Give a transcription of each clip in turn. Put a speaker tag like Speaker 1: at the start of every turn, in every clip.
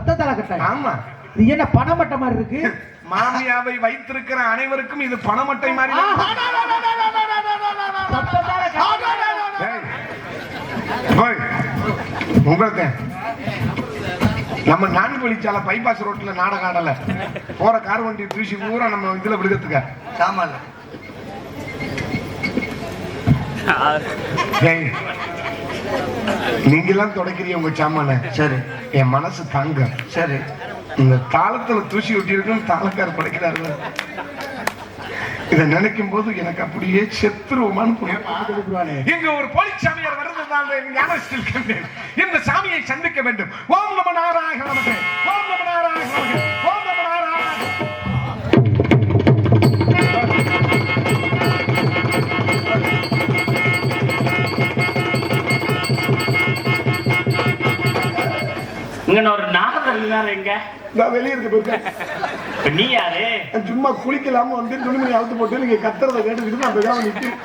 Speaker 1: ரத்தத்தால கட்ட.
Speaker 2: ஆமா.
Speaker 1: இது என்ன பணமட்டை மாதிரி இருக்கு?
Speaker 2: மாமியாவை வைத்திருக்கிற அனைவருக்கும் இது பணமட்டை மாதிரி. உங்களுக்கு நம்ம நான்குவழிச்சால பைபாஸ் ரோட்ல நாடகம் ஆடல போற கார் வண்டி தூசி பூரா நம்ம இதுல விடுக்கிறதுக்க சாமான். நீங்க எல்லாம் தொடக்கிறீங்க உங்க சாமான. சரி, என் மனசு தாங்க. சரி, இந்த தாளத்துல தூசி ஒட்டி இருக்குன்னு தாளக்கார் படைக்கிறாரு. இதை நினைக்கும் போது எனக்கு அப்படியே செத்துருவோமான்னு. இங்க ஒரு போலிச்சாமியார் வருது, இந்த சாமியை சந்திக்க வேண்டும். ஓம் நம நாராயண நமகே, ஓம் நம நாராயண நமகே, ஓம் நம நாராயண.
Speaker 3: இங்க ஒரு நாகர் எங்க?
Speaker 2: நான் வெளியே இருக்க போயிருக்கேன்.
Speaker 3: நீ யாரு?
Speaker 2: சும்மா குளிக்கலாம வந்து துணிமணி அவுத்து போட்டு நீங்க கத்துறத கேட்டுக்கிட்டு நான் போய் நிற்கிறேன்.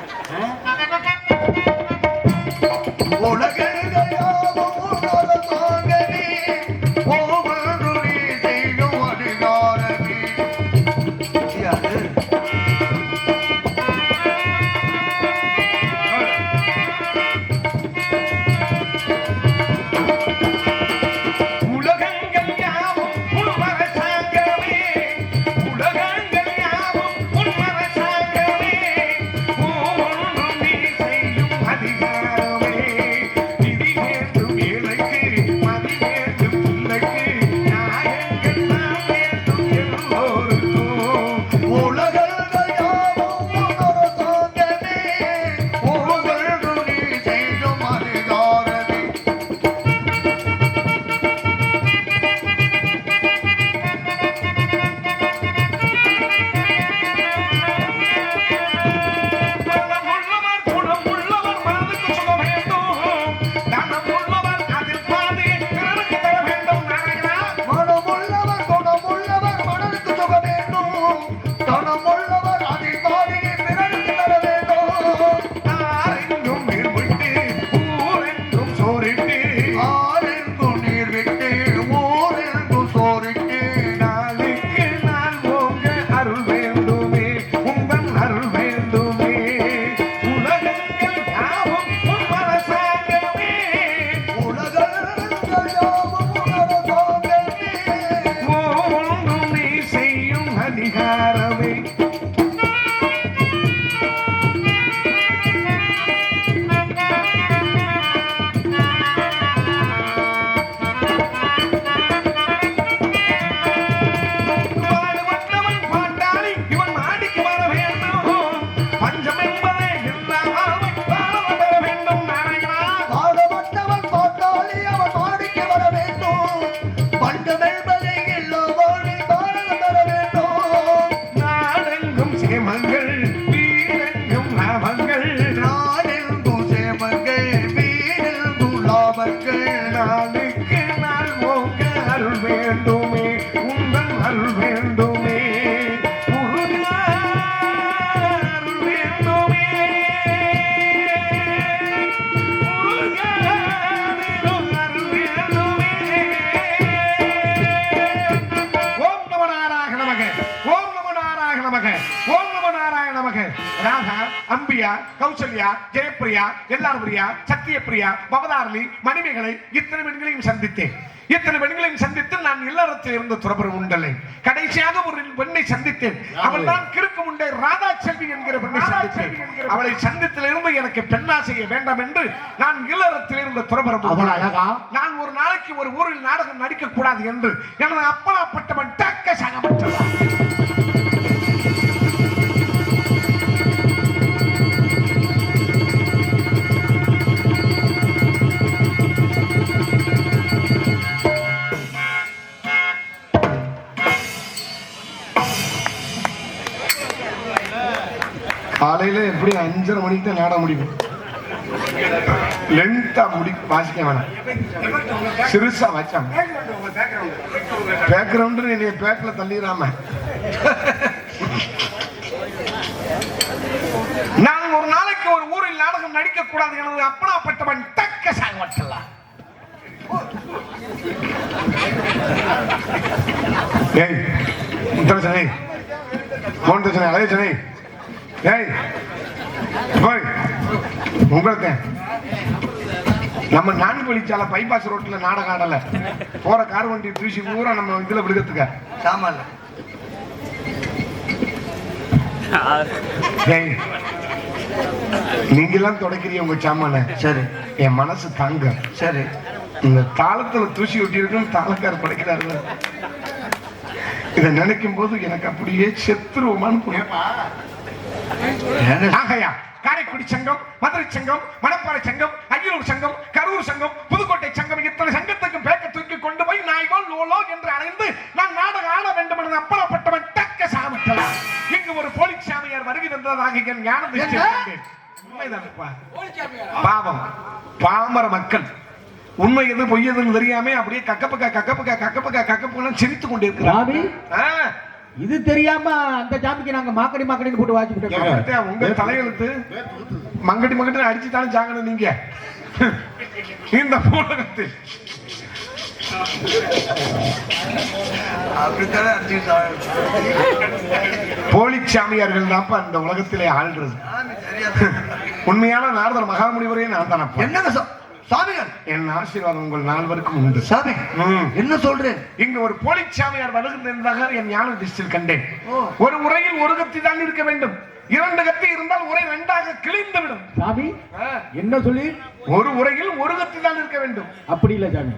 Speaker 2: அம்பியா, கௌசல்யா, ஜெயப்பிரியா, எல்லார்பிரியா, சத்தியப்பிரியா, பவதாரணி, மணிமேகலை இத்தனை பெண்களையும் சந்தித்தேன். இத்தனை பெண்களையும் சந்தித்து நான் இல்லறத்தில் இருந்து துறபுறம் உண்டலை. கடைசியாக ஒரு பெண்ணை சந்தித்தேன். அவள் தான் கிறுக்கு முண்டை ராதா செல்வி என்கிற பெண்ணை சந்தித்தேன். அவளை சந்தித்திலிருந்து எனக்கு பெண்ணாசைய வேண்டாம் என்று நான் இல்லறத்தில் இருந்து துறபுறம். நான் ஒரு நாளைக்கு ஒரு ஊரில் நாடகம் நடிக்க கூடாது என்று எனது அப்பனாப்பட்டவன் டக்க சகமற்றவன். காலையில எப்படி 5:30 மணிக்கு தான் நாட முடியும். லென்த்தா முடி வாசிக்க வேணாம், சிறுசா வச்சாங்க. பேக்ரவுண்ட் என்னைய பேக்ல தள்ளிடாம. நான் ஒரு நாளைக்கு ஒரு ஊரில் நாடகம் நடிக்க கூடாது எனது அப்பனாப்பட்டவன் டக்க சாகவற்றலாம். ஏய் முத்தரசனே மோகன்தரசனே அழகசனே ஏய் போய் உங்களுக்கு நம்ம நான்கு வழிச்சாலை பைபாஸ் ரோட்ல நாடகம் ஆடல போற கார் வண்டி தூசி பூரா நம்ம இதுல விடுக்கிறதுக்க சாமான் நீங்க எல்லாம் தொடக்கிறீங்க உங்க சாமான சரி என் மனசு தாங்க சரி இந்த தாளத்துல தூசி ஒட்டி இருக்குன்னு தாளக்கார படைக்கிறாரு இதை நினைக்கும் போது எனக்கு அப்படியே செத்துருவோமான்னு ஆகையா காரைக்குடி சங்கம், மதுரை சங்கம், மணப்பாறை சங்கம், அரியலூர் சங்கம், கரூர் சங்கம், புதுக்கோட்டை சங்கம் இத்தனை சங்கத்துக்கு பேக்க தூக்கி கொண்டு போய் நாய்வால் லோலோ என்று அழைந்து நான் நாடகம் ஆட வேண்டும் என்று அப்பளப்பட்டவன் தக்க சாமிக்கலாம். இங்கு ஒரு போலீஸ் சாமியார் வருகை தந்ததாக என் ஞானத்தை பாவம் பாமர மக்கள் உண்மை எது பொய் எதுன்னு தெரியாம அப்படியே கக்கப்பக்க சிரித்துக் கொண்டிருக்கிறார்.
Speaker 1: இது தெரியாம அந்த ஜாமிக்கு நாங்க மாக்கடி மாக்கடின்னு போட்டு வாசிக்கிட்டோம்.
Speaker 2: உங்க தலையெழுத்து மங்கடி அடிச்சுட்டாலும் சாங்கணும் நீங்க இந்த உலகத்தில் போலீஸ் சாமியார்கள் தான் அந்த உலகத்திலே ஆள்றது. உண்மையான நாரதர் மகாமுனிவரே நான் தானே.
Speaker 4: என்னங்க சாமியார்,
Speaker 2: என் ஆசீர்வாதம் உங்கள் நால்வருக்கும் உண்டு.
Speaker 4: சாமி என்ன சொல்றேன்?
Speaker 2: இங்க ஒரு போலீஸ் சாமியார் வருகின்றதாக என் ஞான திருஷ்டியில் கண்டேன். ஒரு உரையில் ஒரு கத்தி தான் இருக்க வேண்டும். இரண்டு கத்தி இருந்தால் உரை ரெண்டாக கிழிந்து விடும்.
Speaker 1: சாமி என்ன சொல்லி?
Speaker 2: ஒரு உரையில் ஒரு கத்தி தான் இருக்க வேண்டும்.
Speaker 1: அப்படி இல்ல சாமி,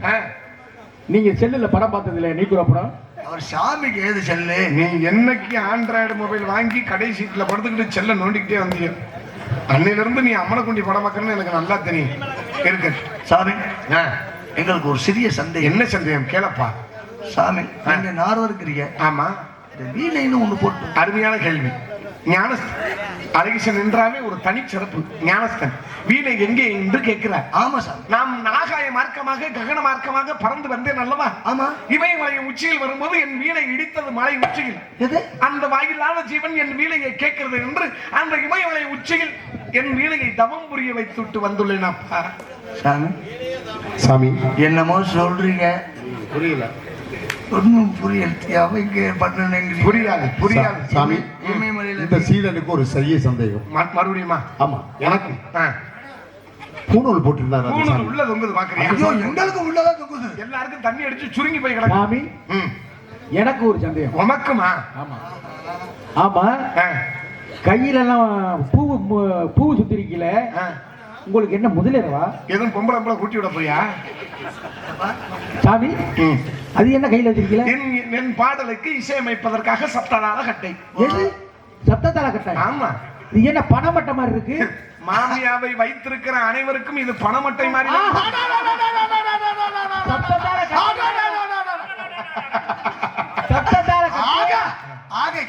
Speaker 1: நீங்க செல்லுல படம் பார்த்ததுல நீ கூட படம்
Speaker 4: அவர் சாமிக்கு ஏது செல்லு?
Speaker 2: நீ என்னைக்கு ஆண்ட்ராய்டு மொபைல் வாங்கி கடை சீட்ல படுத்துக்கிட்டு செல்ல நோண்டிக்கிட்டே வந்தியோ அன்னையில இருந்து நீ அம்மனை குண்டி படம் பார்க்கணும்னு எனக்கு நல்லா தெரியும். இருக்கு சாமி,
Speaker 4: எங்களுக்கு ஒரு சிறிய சந்தேகம்.
Speaker 2: என்ன சந்தேகம் கேளப்பா.
Speaker 4: சாமி நீங்க நார்வ இருக்கிறீங்க.
Speaker 2: ஆமா,
Speaker 4: வீணைன்னு ஒண்ணு போட்டு.
Speaker 2: அருமையான கேள்வி. ஞானஸ்தன் அழகிசன் என்றாவே ஒரு தனி சிறப்பு. ஞானஸ்தன் வீணை எங்கே என்று கேட்கிறார்.
Speaker 4: ஆமா சார்,
Speaker 2: நாம் ஆகாய மார்க்கமாக ககன மார்க்கமாக பறந்து வந்தேன் அல்லவா?
Speaker 4: ஆமா.
Speaker 2: இமயமலை உச்சியில் வரும்போது என் வீணை இடித்தது மலை உச்சியில். அந்த வாயிலான ஜீவன் என் வீணையை கேட்கிறது என்று அந்த இமயமலை உச்சியில் என் வீணையை தவம் புரிய வைத்துட்டு வந்துள்ளேன். அப்பா
Speaker 4: சாமி,
Speaker 2: சாமி
Speaker 4: என்னமோ சொல்றீங்க,
Speaker 2: புரியல.
Speaker 4: ஒன்னும் புரியல.
Speaker 2: புரியாது புரியாது
Speaker 5: சாமி. இந்த சீடனுக்கு ஒரு செய்ய சந்தேகம்.
Speaker 2: மறுபடியுமா?
Speaker 5: ஆமா,
Speaker 2: எனக்கும்
Speaker 5: பூணூல் போட்டிருந்தாரு.
Speaker 2: பூணூல் உள்ள தொங்குது பாக்குறீங்க?
Speaker 4: எங்களுக்கு உள்ளதா தொங்குது.
Speaker 2: எல்லாருக்கும் தண்ணி அடிச்சு சுருங்கி போய் கிடக்கு.
Speaker 1: சாமி எனக்கு ஒரு சந்தேகம்.
Speaker 2: உமக்குமா?
Speaker 1: ஆமா ஆமா. கையில எல்லாம் பூ சுத்தி இருக்கீல, உங்களுக்கு என்ன முதலிரவா?
Speaker 2: எதுவும் பொம்பளை பொம்பளை கூட்டி விட போறியா
Speaker 1: சாமி? அது என்ன கையில வச்சிருக்கீங்க?
Speaker 2: என் பாடலுக்கு இசையமைப்பதற்காக சப்ததாள கட்டை.
Speaker 1: எது சப்ததாள கட்டை?
Speaker 2: ஆமா.
Speaker 1: இது என்ன பணமட்டை மாதிரி இருக்கு?
Speaker 2: மாமியாவை வைத்திருக்கிற அனைவருக்கும் இது பணமட்டை மாதிரி.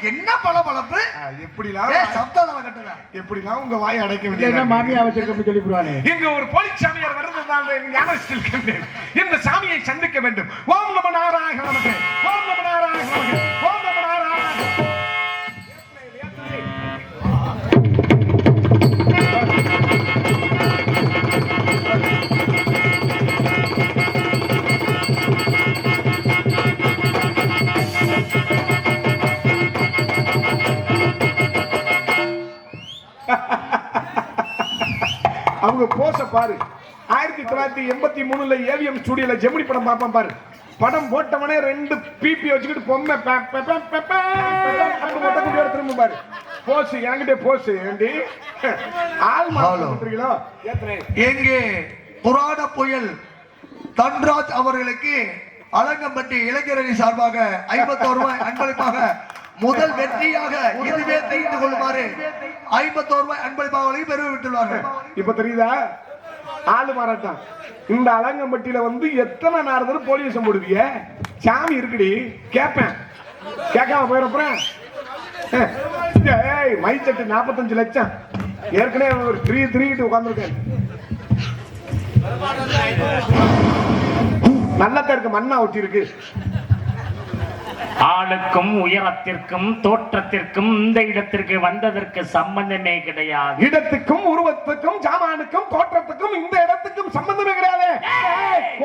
Speaker 4: என்ன பளபளப்பு!
Speaker 2: எப்படிலாம் உங்க வாயை அடைக்க வேண்டிய
Speaker 1: மாமியா வச்சிருக்க சொல்லி போடுவானே.
Speaker 2: இங்க ஒரு போலீஸ் சாமியார் வருவதால் இந்த சாமியை சந்திக்க வேண்டும். ஓம் நம நாராயண நமகே, ஓம் நம நாராயண நமகே, ஓம் நம நாராயண. அவங்க போச பாரு. 1983 ஏவிஎம் ஸ்டுடியோல ஜெமினி படம் பார்ப்பான் பாரு. படம் போட்டவனே 2 பிபி வச்சுக்கிட்டு பொம்மை திரும்ப பாரு. போஸ் என்கிட்ட போஸ் ஏண்டி ஆள் மாறீங்களோ?
Speaker 4: எங்கே புராண புயல் தன்ராஜ் அவர்களுக்கு அலங்கம்பட்டி இளைஞரணி சார்பாக 51 ரூபாய் அன்பளிப்பாக முதல் வெற்றியாக இதுவே தெரிந்து கொள்ளுமாறு 51 ரூபாய் அன்பளிப்பாக பெருவிட்டுள்ளார்கள்.
Speaker 2: இப்ப தெரியுதா ஆளு மாறாட்டம். இந்த அலங்கம்பட்டியில வந்து எத்தனை நாரதர் போலீஸ் போடுவிய? சாமி இருக்குடி கேப்பேன், கேட்காம போயிடப்புறேன். மைச்சட்டு 45 லட்சம் ஏற்கனவே ஒரு 3 உட்கார்ந்துருக்கேன். நல்லதா இருக்கு, மண்ணா ஒட்டி இருக்கு.
Speaker 3: ஆளுக்கும் உயரத்திற்கும் தோற்றத்திற்கும் இந்த இடத்திற்கு வந்ததற்கு சம்பந்தமே கிடையாது.
Speaker 2: இடத்துக்கும் உருவத்துக்கும் ஜாமானுக்கும் தோற்றத்துக்கும் இந்த இடத்துக்கும் சம்பந்தமே கிடையாது.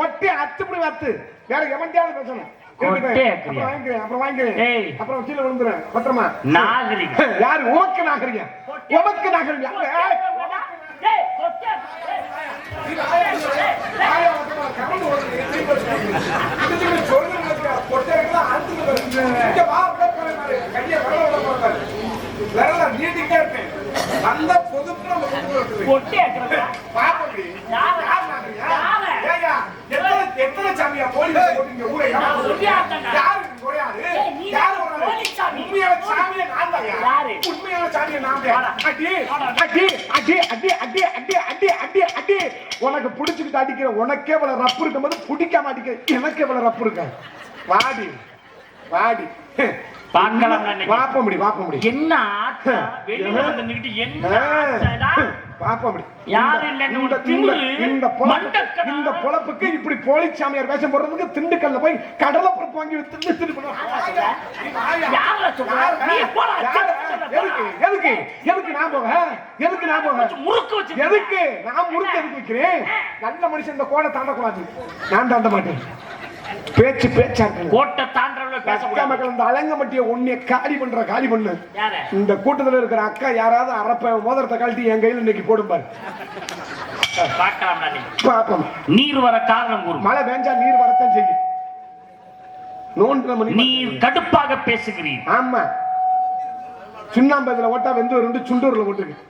Speaker 2: ஒட்டி அத்துப்படி வாத்து வேற எவன்டியாவது பேசணும்.
Speaker 3: கொட்டை
Speaker 2: அப்புறம் வாங்கிக்கிறேன், அப்புறம் வாங்கிக்கிறேன்.
Speaker 3: ஏய்.
Speaker 2: அப்புறம் கீழே விழுந்துறேன் பத்திரமா.
Speaker 3: நாகரிகம்.
Speaker 2: யாரு உமக்கு நாகரிகம்? உமக்கு நாகரிகம். ஏய்,
Speaker 3: ஏய், கொட்டை.
Speaker 2: ஆயா வந்து கவர்ந்து ஓடுது. இதுக்கு சொல்லுங்க கொட்டையெல்லாம் ஆத்துக்கு வருது. இங்க வா உடம்பு மாதிரி கையை வரல போறாரு. வரல நீட்டிட்டே இருக்கேன். அந்த பொதுப்புல அந்த பொது இருக்குது.
Speaker 3: கொட்டை ஆக்குறதா?
Speaker 2: பாப்படி. யார் நாகரிகம்? ஏய்யா, எத்தனை சாமியா போலீஸ் போட்டீங்க ஊரே?
Speaker 3: நான் சொல்லியாட்டேன்டா.
Speaker 2: யாரு கொடையாரு?
Speaker 3: ஏய், நீ
Speaker 2: யாரு
Speaker 3: தான்
Speaker 2: வராரு?
Speaker 3: போலீஸ் சாமி.
Speaker 2: உண்மையான சாமியே நான் தான்.
Speaker 3: யாரு?
Speaker 2: உண்மையான சாமியே நான் தான்.
Speaker 3: வாடா.
Speaker 2: அடி அடி அடி அடி அடி அடி அடி அடி அடி. உனக்கு பிடிச்சிட்டு அடிக்கிற உனக்கே இவ்வளவு ரப்பு இருக்கும்போது பிடிக்காம அடிக்கிற எனக்கு இவ்வளவு ரப்பு இருக்க. வாடி வாடி.
Speaker 3: பார்க்கலாம் அன்னைக்கு.
Speaker 2: வாப்ப முடி வாப்ப முடி.
Speaker 3: என்ன ஆட்டம்? வெளியில வந்து நின்னுட்டு என்ன ஆட்டடா?
Speaker 2: பாப்ப முடி.
Speaker 3: யாரு இல்லன்னு ஒரு திமிரு, மண்டக்கடா.
Speaker 2: இந்த பொழப்புக்கு இப்படி போலீஸ் சாமியார் வேஷம் போடுறதுக்கு திண்டுக்கல்ல போய் கடலை பருப்பு வாங்கி வித்து
Speaker 3: யார சொல்ற? நீ போடா.
Speaker 2: எதுக்கு எதுக்கு நான் போக? எதுக்கு நான் போக?
Speaker 3: முறுக்கு வச்சு
Speaker 2: எதுக்கு நான் முறுக்கு எதுக்கு வைக்கிறேன்? நல்ல மனுஷன் இந்த கோடை தாண்டக்கூடாது. நான் தாண்ட மாட்டேன். பேச்சு பேச்சா
Speaker 3: கோட்டை தாண்டறவள பேசக்கூடாது.
Speaker 2: மக்கள் இந்த அலங்கமட்டிய ஒன்னே காலி பண்ற காலி பண்ணு.
Speaker 3: யாரு?
Speaker 2: இந்த கூட்டத்துல இருக்கிற அக்கா யாராவது அரப்ப மோதிரத்தை கழட்டி என் கையில இன்னைக்கு போடும் பாரு.
Speaker 3: பார்க்கலாம் நானே.
Speaker 2: பாப்போம்.
Speaker 3: நீர் வர காரணம் கூறு.
Speaker 2: மழை பெஞ்சா நீர் வரத்தான் செய்யும். நோன்ற மணி
Speaker 3: நீர் கடுப்பாக பேசுகிறீர்.
Speaker 2: ஆமா. சுண்ணாம்பதுல ஓட்டா வெந்து ரெண்டு சுண்டூர்ல போட்டுருக்கு.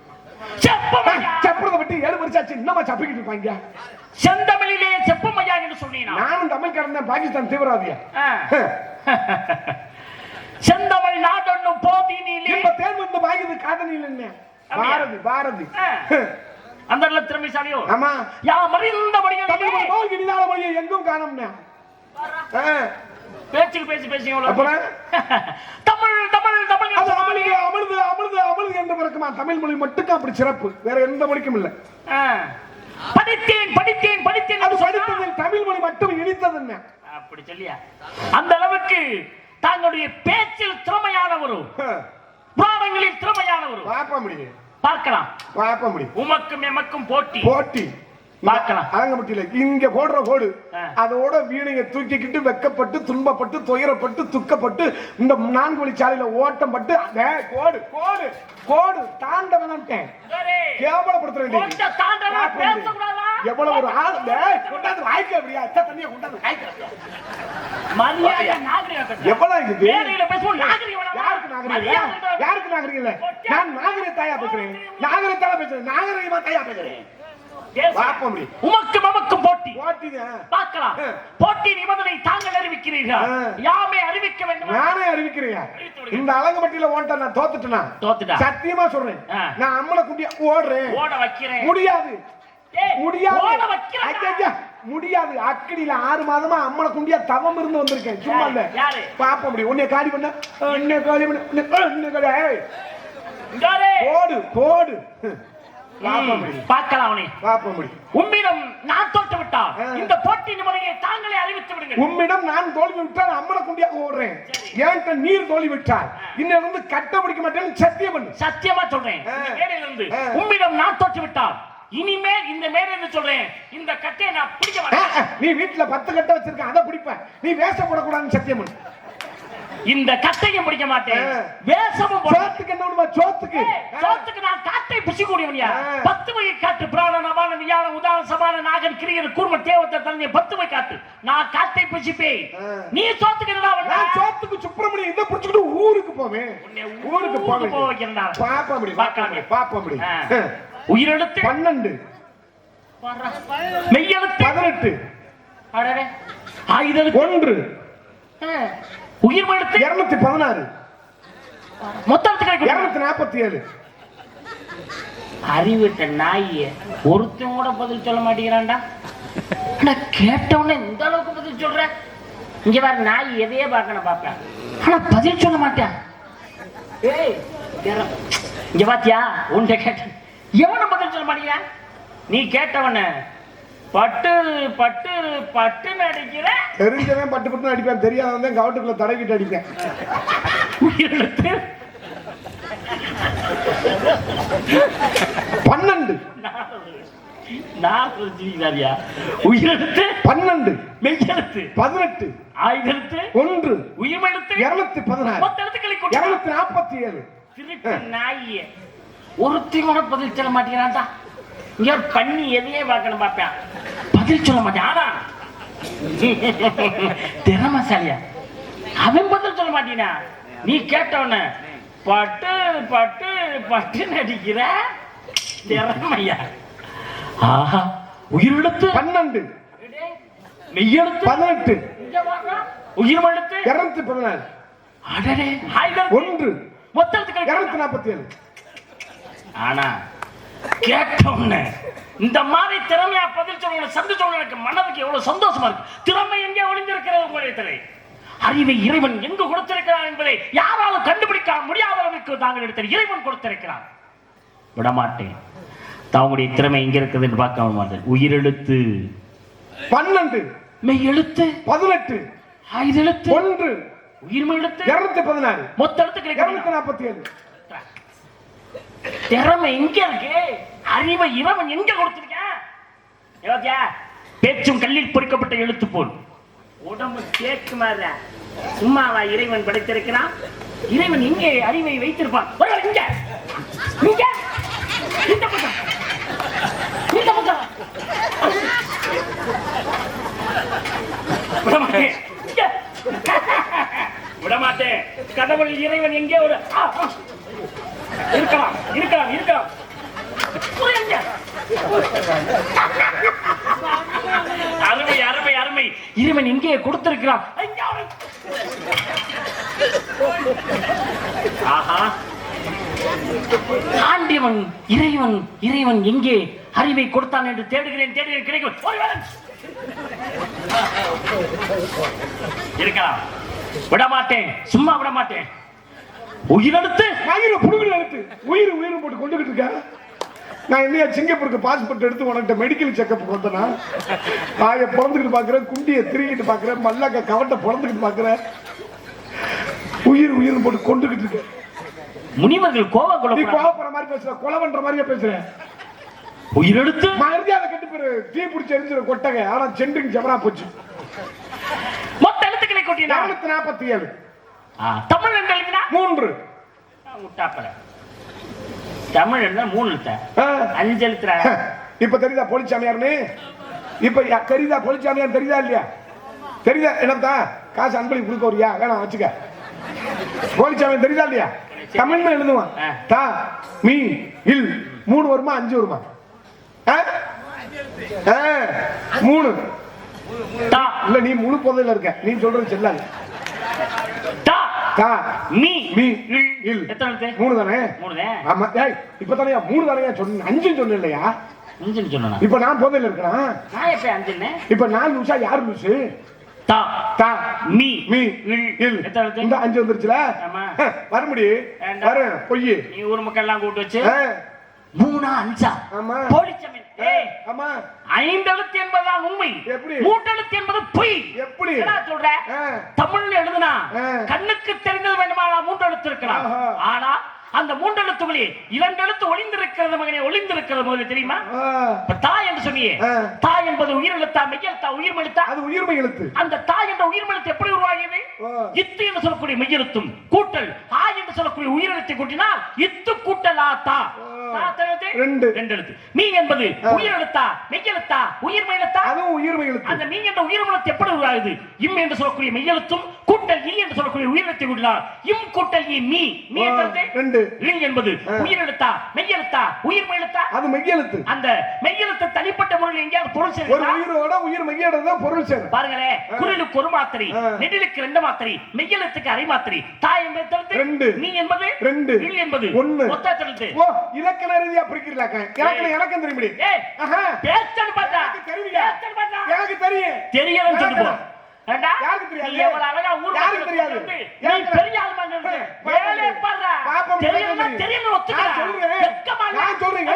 Speaker 2: செப்பறத விட்டு 7 வருஷாச்சு இன்னமா சப்பிக்கிட்டு இருப்பாங்க.
Speaker 3: செந்தமிழிலே செப்பமையா என்று சொன்னீனா?
Speaker 2: நானும் தமிழ் கடந்தேன், பாகிஸ்தான் தீவிரவாதியா.
Speaker 3: செந்தமிழ் நாடொன்னும் போதினிலே
Speaker 2: இப்ப தேர்வு வந்து பாகிது காதனில் என்ன? பாரதி பாரதி.
Speaker 3: அந்த திறமைசாலியோ?
Speaker 2: ஆமா.
Speaker 3: யா மறிந்த மொழிகள்
Speaker 2: தமிழ் போல் இனிதான மொழியை எங்கும் காணோம்னா.
Speaker 3: பேச்சுக்கு பேசி பேசி
Speaker 2: அப்புறம்
Speaker 3: தமிழ் தமிழ் தமிழ்
Speaker 2: அது அமிழ்து அமிழ்து அமிழ்து அமிழ்து என்று பிறக்குமா? தமிழ் மொழி மட்டும் அப்படி சிறப்பு, வேற எந்த மொழிக்கும் இல்ல.
Speaker 3: படித்தேன் படித்தேன் படித்தேன்
Speaker 2: அது படித்ததில் தமிழ் மொழி மட்டும் இனித்தது என்ன?
Speaker 3: அப்படி சொல்லியா? அந்த அளவுக்கு தாங்களுடைய பேச்சில் திறமையானவரும் புராணங்களில் திறமையானவரும்.
Speaker 2: பாப்ப முடியும்,
Speaker 3: பார்க்கலாம்.
Speaker 2: பாப்ப முடியும்.
Speaker 3: உமக்கும் எமக்கும் போட்டி
Speaker 2: போட்டி
Speaker 3: பார்க்கலாம்.
Speaker 2: அரங்கமட்டியில இங்க போடுற கோடு அதோட வீணையை தூக்கிக்கிட்டு வெக்கப்பட்டு துன்பப்பட்டு துயரப்பட்டு துக்கப்பட்டு இந்த 4 வழிச்சாலையில ஓட்டம் பட்டு கோடு கோடு கோடு தாண்ட வேணாம்ட்டேன். கேவலப்படுத்த வேண்டியது எவ்வளவு ஒரு ஆள் கொண்டாந்து வாய்க்க அப்படியா? தண்ணியை கொண்டாந்து எவ்வளவு இருக்குது? யாருக்கு நாகரிகம்? யாருக்கு நாகரிகம் இல்ல? நான் நாகரிக தாயா பேசுறேன், நாகரிகத்தால பேசுறேன், நாகரிகமா தாயா பேசுறேன்.
Speaker 3: உமக்கும் நமக்கும் போட்டி
Speaker 2: போட்டிங்க.
Speaker 3: பார்க்கலாம். போட்டி நிபந்தனை தாங்கள் அறிவிக்கிறீர்கள், யாமே அறிவிக்க வேண்டும்.
Speaker 2: நானே அறிவிக்கிறேன். இந்த அலங்கமட்டியில ஓட்ட நான் தோத்துட்டேனா?
Speaker 3: தோத்துட்டா.
Speaker 2: சத்தியமா சொல்றேன். நான் அம்மளை குண்டியா ஓடுறேன்.
Speaker 3: ஓட வைக்கிறேன்.
Speaker 2: முடியாது முடியாது
Speaker 3: ஓட வைக்கிறேன்.
Speaker 2: முடியாது. அக்கடியில 6 மாதமா அம்மளை குண்டியா தவம் இருந்து வந்திருக்கேன். சும்மா இல்ல. பாப்ப முடியும். உன்னை காலி பண்ண உன்னை காலி பண்ண போடு போடு.
Speaker 3: பார்க்கலாம். அவனை
Speaker 2: பாப்ப முடியும்.
Speaker 3: உம்மிடம் நான் தோற்று விட்டால் இந்த போட்டி நிபந்தனையை தாங்களே அறிவித்து விடுங்கள்.
Speaker 2: உம்மிடம் நான் தோல்வி விட்டால் அம்மனை குண்டியாக ஓடுறேன். ஏன்ட்ட நீர் தோல்வி விட்டால் இன்னும் வந்து கட்ட பிடிக்க மாட்டேன்னு சத்தியம் பண்ணு.
Speaker 3: சத்தியமா சொல்றேன். மேடையிலிருந்து உம்மிடம் நான் தோற்று விட்டால் இனிமேல் இந்த மேடையில சொல்றேன், இந்த கட்டையை நான் பிடிக்க மாட்டேன்.
Speaker 2: நீ வீட்டுல 10 கட்டை வச்சிருக்க, அதை பிடிப்ப. நீ வேஷம் போடக்கூடாதுன்னு சத்தியம் பண்ணு.
Speaker 3: இந்த கட்டையும் பிடிக்க மாட்டேன், வேஷமும்
Speaker 2: சோத்துக்கு என்ன பண்ணுவா? சோத்துக்கு
Speaker 3: சோத்துக்கு நான் காட்டை பிடிக்கக்கூடியவனியா? 10 வகை காட்டு பிராண நபான வியாழ உதாரண சமான நாகன் கிரியர் கூர்ம தேவத்தை தந்தைய 10 வகை காட்டு. நான் காட்டை பிடிப்பேன். நீ சோத்துக்கு என்ன?
Speaker 2: நான் சோத்துக்கு சுப்பிரமணியம் இதை பிடிச்சிட்டு ஊருக்கு போவேன். ஊருக்கு போவேன். பாப்பா முடியும், பாப்பா முடியும்.
Speaker 3: உயிரெழுத்து
Speaker 2: 12,
Speaker 3: மெய்யெழுத்து
Speaker 2: 18,
Speaker 3: ஆயுதெழுத்து
Speaker 2: 1,
Speaker 3: உயிர் எழுத்து
Speaker 2: 216,
Speaker 3: மொத்தம்
Speaker 2: 247.
Speaker 3: அறிவிட்ட நாய ஒருத்தன் கூட பதில் சொல்ல மாட்டேங்கிறான்டா. ஆனா கேட்டவன இந்த அளவுக்கு பதில் சொல்ற. இங்க வேற நாய் எதையே பார்க்கணும் பாப்பேன், ஆனா பதில் சொல்ல மாட்டேன். ஏய் இங்க பாத்தியா? உன்ட கேட்ட எவனும் பதில் சொல்ல மாட்டேங்கிறான். நீ கேட்டவன பட்டு பட்டு பட்டு நடிக்கிற.
Speaker 2: தெரிஞ்சவன் பட்டு பட்டு அடிப்பேன், தெரியாதவன் கவுட்டுக்குள்ள தடவிட்டு அடிப்பேன்.
Speaker 3: உயிரெழுத்து
Speaker 2: 12,
Speaker 3: நான் புரிஞ்சுக்கிட்டாரியா உயிரெழுத்து
Speaker 2: 12
Speaker 3: மெய்யெழுத்து
Speaker 2: 18
Speaker 3: ஆயுதெழுத்து
Speaker 2: 1
Speaker 3: உயிர்மெழுத்து
Speaker 2: 216
Speaker 3: மொத்த எழுத்துக்களை கூட்டு
Speaker 2: 247
Speaker 3: திருட்டு நாயே ஒருத்தையோட பதில் சொல்ல மாட்டேங்கிறான்டா இங்க பண்ணி எதையே பார்க்கணும் பார்ப்பேன் பதில் சொல்ல மாட்டேன் ஆனா திறமசாலியா அவன் பதில் சொல்ல மாட்டீனா நீ கேட்டவன பட்டு பட்டு பட்டு நடிக்கிற திறமையா ஆஹா உயிரெழுத்து
Speaker 2: 12
Speaker 3: மெய்யெழுத்து
Speaker 2: 18
Speaker 3: உயிர்மெழுத்து
Speaker 2: 214
Speaker 3: அடடே ஆயுதெழுத்து
Speaker 2: 1
Speaker 3: மொத்த எழுத்துக்கள்
Speaker 2: 247
Speaker 3: ஆனா கேட்டோன்னு இந்த மாதிரி திறமையா பதில் சொல்ல சந்திச்சோன்னு எனக்கு மனதுக்கு எவ்வளவு சந்தோஷமா இருக்கு. திறமை எங்கே ஒளிந்திருக்கிறது உங்களிடத்திலே, அறிவை இறைவன் எங்கு கொடுத்திருக்கிறான் என்பதை யாராலும் கண்டுபிடிக்க முடியாத அளவுக்கு தாங்கள் இடத்தில் இறைவன் கொடுத்திருக்கிறான். விடமாட்டேன். தங்களுடைய திறமை எங்க இருக்குது என்று பார்க்க மாட்டேன். உயிரெழுத்து
Speaker 2: 12
Speaker 3: மெய் எழுத்து
Speaker 2: 18
Speaker 3: ஆயுதெழுத்து
Speaker 2: 1
Speaker 3: உயிர்மெய் எழுத்து
Speaker 2: 216
Speaker 3: மொத்த எழுத்துக்களை
Speaker 2: 247
Speaker 3: திறமை எங்க இருக்கு? அறிவை இறைவன் எங்க கொடுத்திருக்கான்? பேச்சும் கல்லில் பொறிக்கப்பட்ட எழுத்து போல் உடம்பு கேக்கு மாதிரி சும்மாவா இறைவன் படைத்திருக்கிறான்? இறைவன் எங்கே அறிவை வைத்திருப்பான்? இங்க இங்க இந்த பக்கம் இந்த பக்கம் விடமாட்டேன். கடவுள் இறைவன் எங்கே ஒரு இருக்கலாம் இருக்கலாம் இருக்கலாம். அருமை அருமை அருமை. இறைவன் எங்கே கொடுத்திருக்கிறான்? ஆஹா, ஆண்டியவன் இறைவன் இறைவன் எங்கே அறிவை கொடுத்தான் என்று தேடுகிறேன் தேடுகிறேன் கிடைக்கும். இருக்கலாம், விடமாட்டேன், சும்மா விடமாட்டேன். உயிரெழுத்து
Speaker 2: மயிறு புடுங்குற எழுத்து உயிர் உயிர் போட்டு கொண்டுகிட்டு இருக்க. நான் இல்லையா சிங்கப்பூருக்கு பாஸ்போர்ட் எடுத்து உனக்கிட்ட மெடிக்கல் செக்அப் வந்தேனா? தாயை பிறந்துக்கிட்டு பாக்குறேன், குண்டியை திருகிட்டு பாக்குறேன், மல்லாக்க கவட்டை பிறந்துக்கிட்டு பாக்குறேன். உயிர் உயிர் போட்டு கொண்டுகிட்டு இருக்க.
Speaker 3: முனிவர்கள்
Speaker 2: நீ கோவப்படுற மாதிரி பேசுற, கொலை பண்ற மாதிரியே பேசுறேன்.
Speaker 3: உயிரெழுத்து
Speaker 2: மரியாதை கட்டு பேரு தீ பிடிச்சி எரிஞ்சிட கொட்டகை. ஆனா சென்ட்ரிங் ஜமரா போச்சு.
Speaker 3: மொத்த எழுத்துக்களை கொட்டினா
Speaker 2: 247
Speaker 3: தமிழ் எழுதுனா
Speaker 2: 3
Speaker 3: முட்டாப்பல. தமிழ் எழுதுனா 3 எழுத்து 5 எழுத்துறா.
Speaker 2: இப்ப தெரியுதா போலிச்சாமியார்னு? இப்ப தெரியுதா போலிச்சாமியார்? தெரியுதா இல்லையா? தெரியுதா? என்னத்தா காசு அன்பளிப்பு கொடுக்க வரியா? வேணாம் வச்சுக்க. போலிச்சாமியார் தெரியுதா இல்லையா? தமிழ்ல எழுதுவான். தா மீ இல் 3 வருமா 5 வருமா? 3 இல்ல, நீ முழு பொதையில இருக்க. நீ சொல்றது செல்லாது. சொன்ன 5 சொன்ன. இப்ப நான் போதையில இருக்கிறேன். இப்ப நான் லூசா யாரு லூசு? இந்த 5 வந்துருச்சுல. வர முடியும் வர பொய்.
Speaker 3: நீ ஊர் மக்கள் எல்லாம் கூட்டு வச்சு 3 5 போலிச்சமே.
Speaker 2: ஆமா,
Speaker 3: 5 எழுத்து என்பதுதான் உண்மை.
Speaker 2: எப்படி?
Speaker 3: 3 எழுத்து என்பது பொய்.
Speaker 2: எப்படி
Speaker 3: சொல்ற? தமிழ்ல எழுதுனா கண்ணுக்கு தெரிந்தது வேண்டுமானா 3 எழுத்து இருக்கலாம். ஆனா அந்த 3 எழுத்துக்களே 2 எழுத்து ஒளிந்திருக்கிறது மகனே, ஒளிந்திருக்கிறது போது தெரியுமா? தாய் என்று சொன்னியே, தாய் என்பது உயிர் எழுத்தா மெய்யெழுத்தா உயிர் எழுத்தா?
Speaker 2: அது உயிர்மை எழுத்து.
Speaker 3: அந்த தாய் என்ற உயிர் எழுத்து எப்படி உருவாகியது? இத்து என்று சொல்லக்கூடிய மெய்யெழுத்தும் கூட்டல் ஆ என்று சொல்லக்கூடிய உயிர் எழுத்தை கூட்டினால் இத்து கூட்டல் ஆ தா. 2 எழுத்து. மீ என்பது உயிர் எழுத்தா மெய்யெழுத்தா உயிர் எழுத்தா?
Speaker 2: அதுவும் உயிர்மை எழுத்து.
Speaker 3: அந்த மீ என்ற உயிர் எழுத்து எப்படி உருவாகுது? இம் என்று சொல்லக்கூடிய மெய்யெழுத்தும் கூட்டல் ஈ என்று சொல்லக்கூடிய உயிர் எழுத்தை கூட்டினால் இம் கூட்டல் ஈ மீ. மீ என்பது என்பது உயிர் எழுத்தா மெய்யெழுத்தா உயிர் எழுத்தா?
Speaker 2: அது மெய்யெழுத்து.
Speaker 3: அந்த மெய்யெழுத்து தனிப்பட்ட முறையில் எங்கேயாவது பொருள்
Speaker 2: சேரும்? ஒரு உயிரோட உயிர் மெய்யோட தான் பொருள் சேரும்.
Speaker 3: பாருங்களே, குரலுக்கு 1 மாத்திரை, நெடிலுக்கு 2 மாத்திரை, மெய்யெழுத்துக்கு அரை மாத்திரை. தாய் என்பது 2, மீ என்பது 2, இல் என்பது 1. மொத்த எழுத்து. ஓ, இலக்கண ரீதியா பிரிக்கிறீங்களா? இலக்கணம் எனக்கு தெரியுமே. ஏய், பேச்சன் பார்த்தா தெரியுங்க. எனக்கு தெரியும். தெரியலன்னு சொல்லிட்டு போ. ஏண்டா? யாருக்கு தெரியாது? நீ எவ்வளவு அழகா ஊர் யாருக்கு தெரியாது? நீ பெரிய ஆள் மாதிரி வேலை பாறா. தெரியல தெரியல ஒத்துக்கற. நான் சொல்றேன்.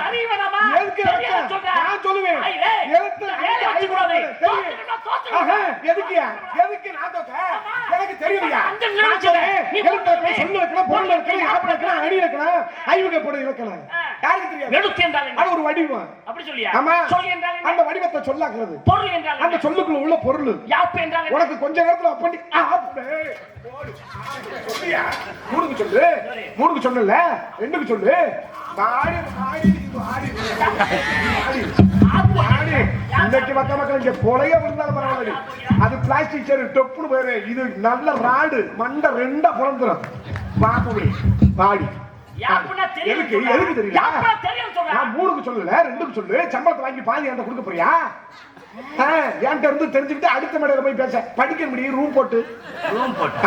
Speaker 3: அறிவனமா? நான் சொல்லுவேன். எழுத்து அடிச்சு கூடாது. எதுக்கு நான் தோக்க? எனக்கு தெரியும்யா. நான் சொல்றேன். எழுத்து சொல்ல வைக்கணும், பொருள் வைக்கணும், ஆப்ப வைக்கணும், அடி வைக்கணும், ஐவுக போடு வைக்கணும்.
Speaker 2: யாருக்கு தெரியாது?
Speaker 3: எழுத்து என்றால் என்ன?
Speaker 2: அது ஒரு வடிவம்.
Speaker 3: அப்படி சொல்லியா?
Speaker 2: ஆமா.
Speaker 3: சொல் என்றால் என்ன?
Speaker 2: அந்த வடிவத்தை சொல்லாக்குறது.
Speaker 3: பொருள் என்றால்
Speaker 2: அந்த
Speaker 3: என்ன?
Speaker 2: சொல்லுக்குள்ள உள்ள பொருள்.
Speaker 3: யாப்பு என்றால் என்ன?
Speaker 2: உனக்கு கொஞ்ச நேரத்துல அப்படி சொல்லியா? மூணுக்கு சொல்லு. மூணுக்கு சொல்லல, ரெண்டுக்கு சொல்லு. ஆடி ஆடி ஆடி ஆடி. இன்னைக்கு மக்கள் இங்க கொலைய விழுந்தாலும் பரவாயில்ல. அது பிளாஸ்டிக் சேர் டொப்புன்னு போயிரு. இது நல்ல ராடு மண்டை ரெண்டா புறந்துரும். பாப்போம் வாடி.
Speaker 3: யாப்புனா தெரியும்.
Speaker 2: எதுக்கு தெரியல?
Speaker 3: யாப்புனா தெரியும் சொல்றா.
Speaker 2: நான் மூணுக்கு சொல்லல, ரெண்டுக்கு சொல்லு. சம்பளத்தை வாங்கி பாதி என்கிட்ட கொடுக்க போறியா? என்கிட்ட இருந்து தெரிஞ்சுக்கிட்டு அடுத்த மேடையில போய் பேச படிக்க முடியும். ரூம் போட்டு.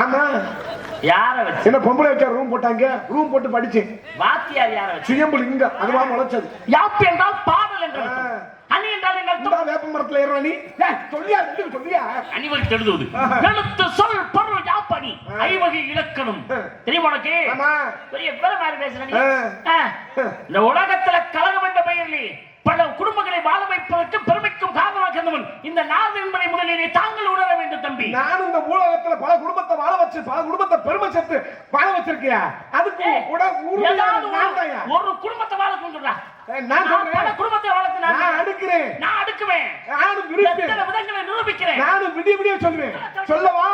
Speaker 2: ஆமா.
Speaker 3: யார வச்சு?
Speaker 2: என்ன பொம்பளை வச்சா ரூம் போட்டாங்க? ரூம் போட்டு படிச்சேன்.
Speaker 3: வாத்தியார் யார வச்சு?
Speaker 2: சுயம்பு இங்க அதுவா முளைச்சது.
Speaker 3: யாப்பு என்றால் பாடல் என்று அணி என்றால் என்ன அர்த்தம்?
Speaker 2: வேப்ப மரத்துல ஏறுற நீ சொல்லியா? ரெண்டுக்கு சொல்லியா?
Speaker 3: அணிவகை எழுதுவது எழுத்து சொல் பொருள் யாப்பணி ஐவகை இலக்கணம் தெரியுமா உனக்கு? பெரிய விவரம் மாதிரி பேசுற நீ. இந்த உலகத்துல கலகம் என்ற பெயரிலே பல குடும்பங்களை வாழ வைப்பதற்கு பெருமைக்கும் காரணமாக இருந்தவன் இந்த நாடு என்பதை முதலிலே தாங்கள் உணர வேண்டும் தம்பி.
Speaker 2: நான் இந்த உலகத்துல பல குடும்பத்தை வாழ வச்சு பல குடும்பத்தை பெருமை சேர்த்து வாழ வச்சிருக்கியா? அதுக்கு
Speaker 3: ஒரு குடும்பத்தை வாழ கொண்டுடா.
Speaker 2: நான் சொல்றேன்
Speaker 3: குடும்பத்தை வளர்த்து
Speaker 2: நான் அடுக்கிறேன்.
Speaker 3: நான் அடுக்குவேன்.
Speaker 2: நானும்
Speaker 3: விதங்களை நிரூபிக்கிறேன்.
Speaker 2: நானும் விடிய விடிய சொல்லுவேன். சொல்லவா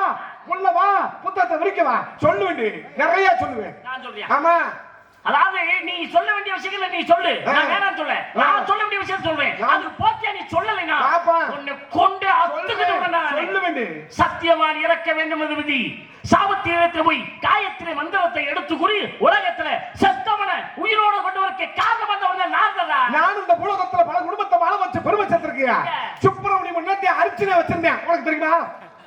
Speaker 2: சொல்லவா புத்தகத்தை விரிக்கவா சொல்லுவேன். நிறைய சொல்லுவேன்.
Speaker 3: நான் சொல்றேன்.
Speaker 2: ஆமா.
Speaker 3: அதாவது நீ சொல்ல வேண்டிய விஷயங்களை நீ சொல்லு. நான் வேணாம் சொல்ல. நான் சொல்ல வேண்டிய விஷயம் சொல்றேன். அது போத்தியா நீ சொல்லலைனா உன்னை கொண்டு அத்துக்கிட்டு
Speaker 2: சொல்லுவேன்.
Speaker 3: சத்தியவான் இறக்க வேண்டும் என்று விதி. சாவத்தியத்தில் போய் காயத்திலே மந்திரத்தை எடுத்து கூறி உலகத்துல செத்தவன உயிரோடு கொண்டு வரக்க காரணம் வந்தவன் நான்தா.
Speaker 2: நான் இந்த உலகத்துல பல குடும்பத்தை வாழ வச்சு பெருமை சேர்த்திருக்கியா? சுப்பிரமணியம் முன்னாடி அர்ச்சனை வச்சிருந்தேன். உனக்கு தெரியுமா?